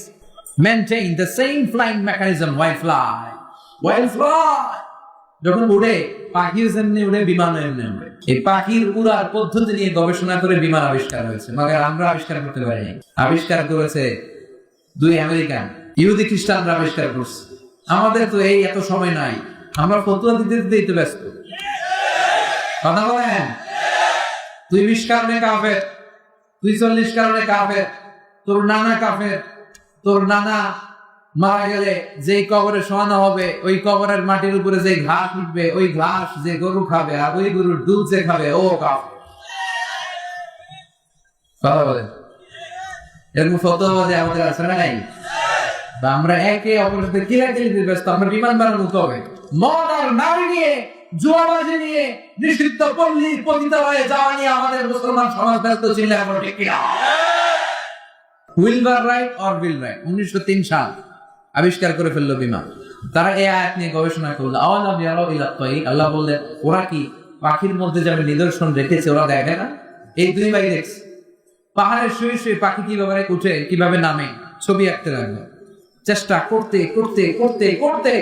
maintain the same flying mechanism while fly. যখন উড়ে পাখিও যেমনি উড়ে, বিমান এমনি উড়ে। এই পাখির উড়ার পদ্ধতি নিয়ে গবেষণা করে বিমান আবিষ্কার হয়েছে, মगर আমরা আবিষ্কার করতে পারিনি। আবিষ্কার করেছে 2 আমেরিকান, ইহুদি খ্রিস্টানরা আবিষ্কার করছে। আমাদের তো এই এত সময় নাই, আমরা ফতোয়া দিতে দিতে ব্যস্ত। কথা বলেন। তুই 20 কারণে কাফের, তুই 40 কারণে কাফের, তোর নানা কাফের, তোর নানা মারা গেলে যে কবরে শোয়ানো হবে, ওই কবরের মাটির উপরে যে ঘাস উঠবে, ওই ঘাস যে গরু খাবে, আর ওই গরুর দুধ যে খাবে, ও কাফের। কথা বলেন। এরকম ফতোয়াবাজি আমাদের আছে না নাই? আমরা একে অপরের সাথে কিলাকিলিতে ব্যস্ত। আমরা বিমান বানানো হবে, মদ আর নারী নিয়ে, জুয়াবাজি নিয়ে, নিষিদ্ধ পল্লী পতিতালয়ে যাওয়া নিয়ে আমাদের মুসলমান সমাজ ব্যস্ত ছিল। আমরা ঠিক কিনা? হুইলবার রাইট অর হুইল রাইট 1903 সাল আবিষ্কার করে ফেললো বিমান। তারা এই আয়াত নিয়ে গবেষণা করলো। আওয়ালাম ইয়ারাউ ইলা তাইর, আল্লাহ বললেন ওরা কি পাখির মধ্যে যাবে নিদর্শন রেখেছে, ওরা দেখে না? এই 2 ভাই দেখছে পাহাড়ে শুয়ে শুয়ে পাখি কিভাবে উঠে, কিভাবে নামে, ছবি আঁকতে লাগলো। চেষ্টা করতে করতে করতে করতে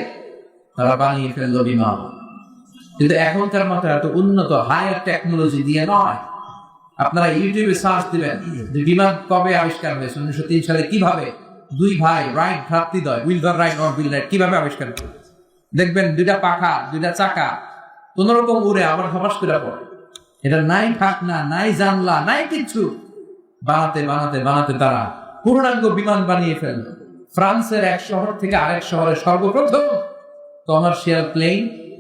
তারা বানিয়ে ফেললো বিমান। কিন্তু এখনকার মতো এত উন্নত হায়ার টেকনোলজি দিয়ে নয়। আপনারা ইউটিউবে সার্চ দিবেন যে বিমান কবে আবিষ্কার হয়েছে, 1903 সালে কিভাবে দুই ভাই রাইট ভ্রাতৃদ্বয় উইলবার রাইট আর বিল রাইট কিভাবে আবিষ্কার করে। দেখবেন দুইটা পাখা, দুইটা চাকা কোনরকম উড়ে আবার হবাস করে পড়ে। এটা নাই ঢাকনা, নাই জানলা, নাই কিছু, বানাতে বানাতে বানাতে তারা পূর্ণাঙ্গ বিমান বানিয়ে ফেলল। ফ্রান্সের এক শহর থেকে আরেক শহরে সর্বপ্রথম কমার্শিয়াল প্লেন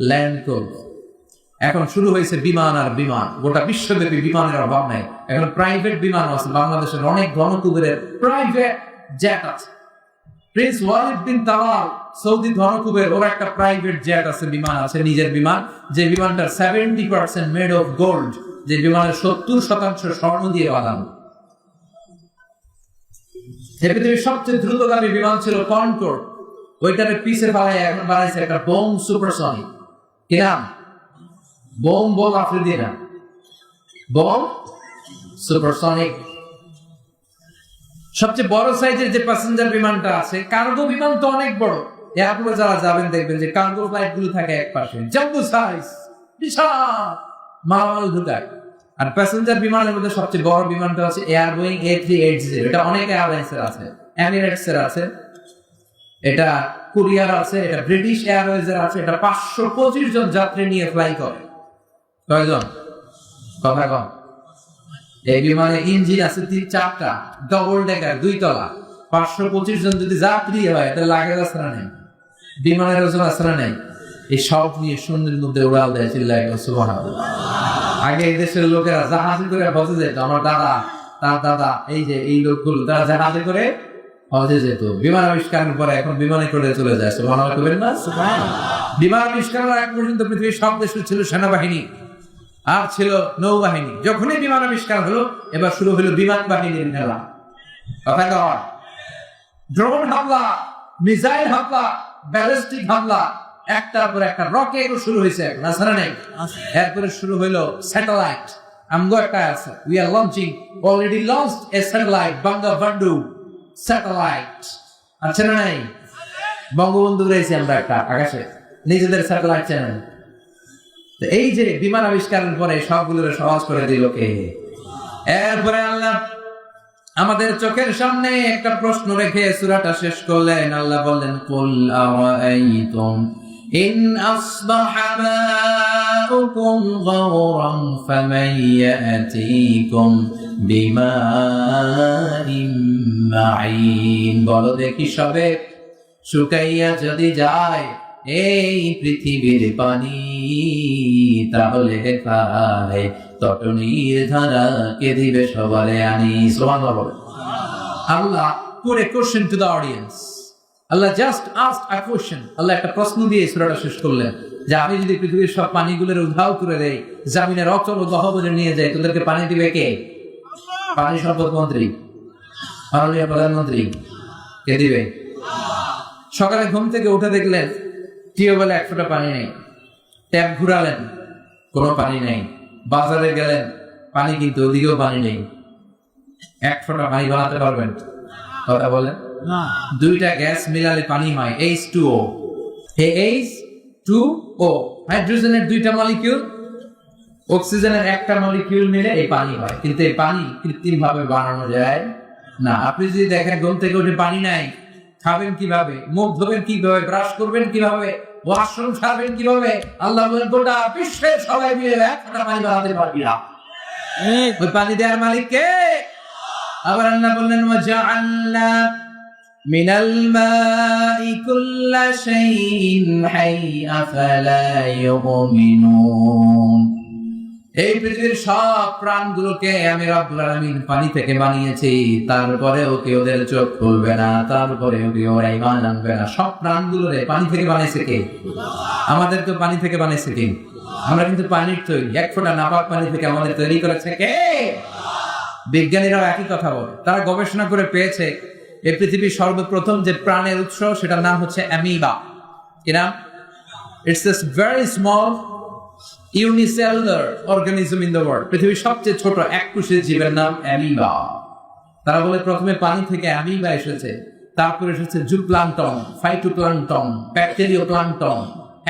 ল্যান্ড করল। এখন শুরু হয়েছে বিমান আর বিমান, গোটা বিশ্বব্যাপী বিমানের অভাব নাই। এখন প্রাইভেট বিমান আছে, বাংলাদেশের অনেক ধনকুবেরের প্রাইভেট জেট আছে। প্রিন্স ওয়ালিদ বিন তাওয়াল সৌদি ধনকুবের, ওর একটা প্রাইভেট জেট আছে, বিমান আছে, নিজের বিমান, যে বিমানটার 70% মেড অফ গোল্ড, যে বিমানের 70% স্বর্ণ দিয়ে বানানো। পৃথিবীর সবচেয়ে দ্রুতগামী বিমান ছিল কনকর্ড, ওইটারে পিছে পালায় এখন বানাইছে একটা বোম সুপারসনিক। কি নাম? বোম বোম আফ্রিদি না, বোম সুপারসনিক। সবচেয়ে বড় সাইজের যে প্যাসেঞ্জার বিমানটা আছে, কার্গো বিমান তো অনেক বড়। এয়ারপোর্টে যারা যাবেন দেখবেন যে কার্গো ফ্লাইট গুলো থাকে এক পাশে, জাম্বো সাইজ, বিশাল মাল ঢুকায়। আর প্যাসেঞ্জার বিমানের মধ্যে সবচেয়ে বড় বিমানটা হচ্ছে এয়ারবোয়িং A380। এটা অনেক এয়ারলাইন্সের আছে, এমিরেটস এর আছে, এটা কোরিয়ার আছে, এটা ব্রিটিশ এয়ারওয়েজ এর আছে। এটা 525 জন যাত্রী নিয়ে ফ্লাই করে। কয়জন? কথা কম। এই বিমানে ইঞ্জিন আছে 4টা, ডবল ডেকার, 2 তলা। 525 জন যদি যাত্রী হয় তাহলে লাগেজ আছে না নেই? বিমানের ওজন আছে না নেই? এই সব নিয়ে শূন্যের মধ্যে উড়াল দেয়, চিল্লায় সুবহানাল্লাহ। আগে এই দেশের লোকেরা জাহাজে করে বসে যেত, আমার দাদা, তার দাদা, এই যে এই লোকগুলো তারা জাহাজে করে হজে যেত। বিমান আবিষ্কারের পরে এখন বিমানে করে চলে যায়, সুবহানাল্লাহ কইবেন না? বিমান আবিষ্কারের আগ পর্যন্ত পৃথিবীর সব দেশে ছিল সেনাবাহিনী আর ছিল নৌবাহিনী। যখনই বিমান আবিষ্কার হলো, এবার শুরু হলো বিমান বাহিনীর খেলা। কথা কয়, ড্রোন হামলা, মিসাইল হামলা, ব্যালিস্টিক হামলা, একটার পর একটা রকেট শুরু হয়েছে। নাসারা নেই, এরপরে শুরু হলো স্যাটেলাইট। আমগো একটা আছে, we are launching, already launched A satellite, Bangabandhu satellite. আচ্ছা না নাই? বঙ্গবন্ধু রয়েছে আমরা একটা আকাশে, নিজেদের স্যাটেলাইট চ্যানেল। এই যে বিমান আবিষ্কারের পরে সবগুলোর সহজ করে দিল কে? এরপরে আল্লাহ আমাদের চোখের সামনে একটা প্রশ্ন রেখে সূরাটা শেষ করলেন। আল্লাহ বললেন, কুল আরাআইতুম ইন আসবাহা মাউকুম গাওরান ফামান ইয়াতিকুম বিমাইন মাঈন। বলো দেখি সবে শুকাইয়া যদি যায় এই পৃথিবীর পানি, তাহলে খায় তটনির ধারা কে দিবে সবারে আনি। সুবহানাল্লাহ। আল্লাহ put a question to the audience. Allah just asked a question. আল্লাহ একটা প্রশ্ন দিয়ে সূরাটা শেষ করলেন যে আমি যদি পৃথিবীর সব পানিগুলোর উধাও করে দেই, জমিনের অচল ও গহ্বরে নিয়ে যাই, তোদেরকে পানি দিবে কে? পানি সম্পদ মন্ত্রী, মাননীয় প্রধানমন্ত্রী কে দিবে? সকালে ঘুম থেকে উঠে দেখলেন টিউবওয়েলে 1 ফোঁটা পানি নেই, ট্যাপ ঘুরালেন, কোনো পানি নেই। বাজারে গেলেন, পানি কিন্তু ওদিকেও পানি নেই। 1 ফোঁটা পানি বানাতে পারবেন? কথা বলেন না। 2টা গ্যাস মিলালে পানি হয় H2O। এই H2O হাইড্রোজেনের 2টা মলিকিউল, অক্সিজেনের 1টা মলিকিউল মিলে এই পানি হয়। কিন্তু এই পানি কৃত্রিম ভাবে বানানো যায় না। আপনি যদি দেখেন ঘুম থেকে উঠে পানি নাই, খাবেন কিভাবে? মুখ ধোবেন কিভাবে? ব্রাশ করবেন কিভাবে? ওয়াশরুম সারবেন কিভাবে? আল্লাহ বলেন গোটা বিশ্বের সবাই মিলে 1 ফোঁটা পানি বানাতে পারবি না। ওই পানি দেওয়ার মালিক কে? আবার আল্লাহ বললেন, ওয়াজআলনা মিনাল মাই কুল্লা শাইইন হাই আফালা ইউমিনুন। এই পৃথিবীর সব প্রাণগুলোকে আমি রব্বুল আলামিন পানি থেকে বানিয়েছি, তারপরেও কেউ ওদের চোখ খুলবে না, তারপরেও কেউ ওরা ঈমান আনবে না। সব প্রাণগুলোরে পানি থেকে বানাইছে কে? আমাদের তো পানি থেকে বানাইছে কে? আমরা কিন্তু পানির তৈরি, 1 ফোঁটা নাপাক পানি থেকে আমাদের তৈরি করেছে কে? বিজ্ঞানীরাও একই কথা বলে। তারা গবেষণা করে পেয়েছে এই পৃথিবীর সর্বপ্রথম যে প্রাণের উৎস, সেটার নাম হচ্ছে অ্যামিবা। কি নাম? It's a very small unicellular organism in the world. পৃথিবীর সবচেয়ে ছোট এককোষী জীবের নাম অ্যামিবা। তারা বলে প্রথমে পানি থেকে অ্যামিবা এসেছে, তারপরে এসেছে জুপ্লাঙ্কটন, ফাইটোপ্লাঙ্কটন, ব্যাকটেরিওপ্লাঙ্কটন,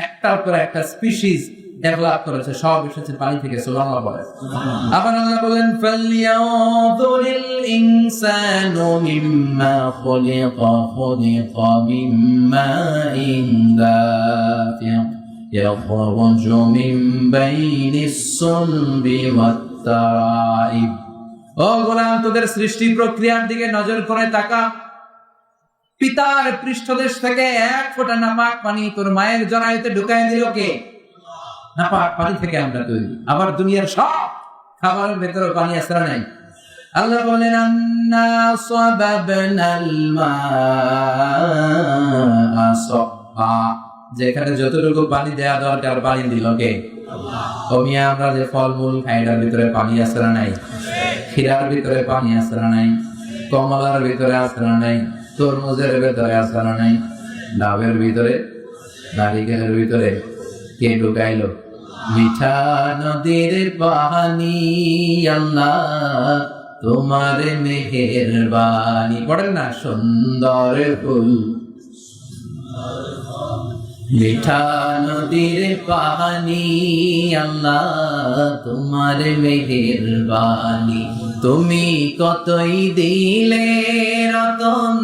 একটার পর একটা স্পিসিস এখলাক করেছে, সব এসেছে পানি থেকে। সুবহানাল্লাহ বলে। আবার আল্লাহ বলেন ফালইয়ানযুরিল ইনসানু মিম্মা খুলিকা মিম্মাইন দাফিক ইয়াখরুজু মিন বাইনিস সুলবি ওয়াত তারাইব। ও গোলাম, তোদের সৃষ্টি প্রক্রিয়ার দিকে নজর করে তাকা। পিতার পৃষ্ঠদেশ থেকে এক ফোঁটা নাপাক পানি তোর মায়ের জরায়ুতে ঢুকায় দিল কে? নাপাক পানি থেকে আমরা তৈরি। আবার দুনিয়ার সব খাবারের ভেতরে পানি আছে না নাই? আল্লাহ বলেন আন্না সাবাবনাল মাআ সাব্বা, যেখানে যতটুকু পানি দেয়া দরকার পানি দিল কে? আল্লাহ। আমরা যে ফলমূল খাই এটার ভিতরে পানি আছে না নাই? ক্ষীরার ভিতরে পানি আছে না নাই? কমলার ভিতরে আছে না নাই? তরমুজের ভিতরে আছে না নাই? ডাবের ভিতরে, নারিকেলের ভিতরে কে ঢুকাইলো? মিঠা নদীর পানি আল্লাহ তোমার মেহেরবানি। পড়েন না, সুন্দর ফুল মিঠা নদীর পানি আল্লাহ তোমার মেহেরবানি। তুমি কতই দিলে রতন,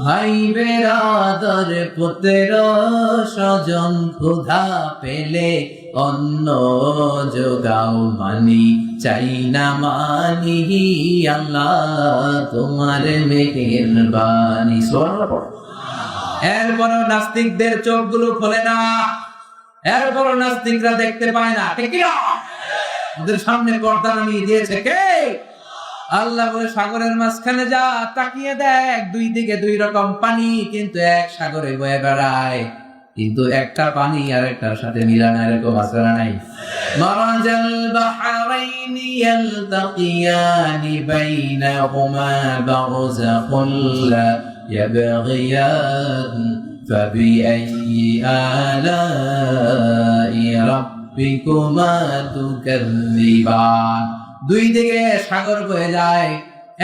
ভাই বেরাদর পুত্র স্বজন, ক্ষুধা পেলে অন্ন যোগাও মানি, চাই না মানি আল্লাহ তোমার মেহেরবানি। সুবহানাল্লাহ। এরপরও নাস্তিকদের চোখগুলো খোলে না, এরপরও নাস্তিকরা দেখতে পায় না। ঠিক কি না? ওদের সামনে পর্দা নামিয়ে দিয়েছে কে? আল্লাহ বলে সাগরের মাঝখানে যা, তাকিয়ে দেখ, দুই দিকে দুই রকম পানি, কিন্তু এক সাগরে বয়ে বেড়ায়, কিন্তু একটা পানি আর একটার সাথে মিলা না, এরকম আছে না নাই? মারাজাল বাহরাইনি ইয়ালতাকিয়ানি বাইনাহুমা বারযাখুন লা ইয়াবগিয়ান ফাবিআইয়ি আলাই রাব্বিকুমা তুকাযযিবান। দুই দিকে সাগর বয়ে যায়,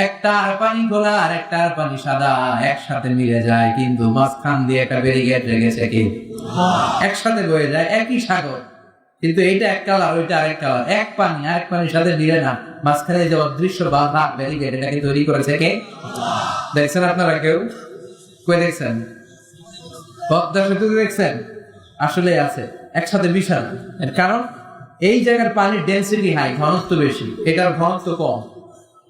একটার পানি খোলা আর একটার পানি সাদা, একসাথে মিলে যায়, কিন্তু মাঝখান দিয়ে একটা ব্যারিকেড রেখেছে কি? একসাথে বয়ে যায়, একই সাগর, কিন্তু এইটা এক কালার, ওইটা আরেক কালার, এক পানি আরেক পানির সাথে মিলে না, মাঝখানে যে অদৃশ্য বাধা ব্যারিকেড, এটাকে তৈরি করেছে কে? দেখছেন আপনারা কেউ? কই দেখছেন? পদ্মা সেতু দেখছেন? আসলে আছে, একসাথে বিশাল। এর কারণ এই জায়গার পানির ডেন্সিটি হাই, ঘনত্ব বেশি, এটার ঘনত্ব কম,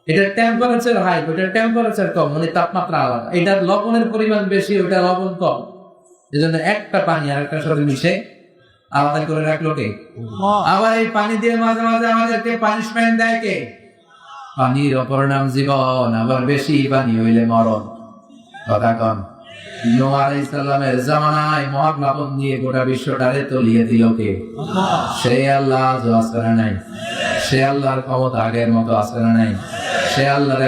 এটার টেম্পারেচার হাই, ওটার টেম্পারেচার কম, মানে তাপমাত্রা আলাদা, এটার লবণের পরিমাণ বেশি, ওটা লবণ কম, এজন্য একটা পানি আর একটা সাথে মিশে আলাদা করে রাখলো কে? আবার এই পানি দিয়ে মাঝে মাঝে আমাদেরকে পানিশমেন্ট দেয় কে? পানির অপর নাম জীবন, আবার বেশি পানি হইলে মরণ। কথা কন। নূহ আলাইহিস সালামের জামানায় মহাপ্লাবন দিয়ে গোটা বিশ্বটারে তলিয়ে দিল কে? সে আল্লাহ। আজও আছে না নাই? সে আল্লাহর ক্ষমতা আগের মতো আছে না নাই? সে আল্লাহর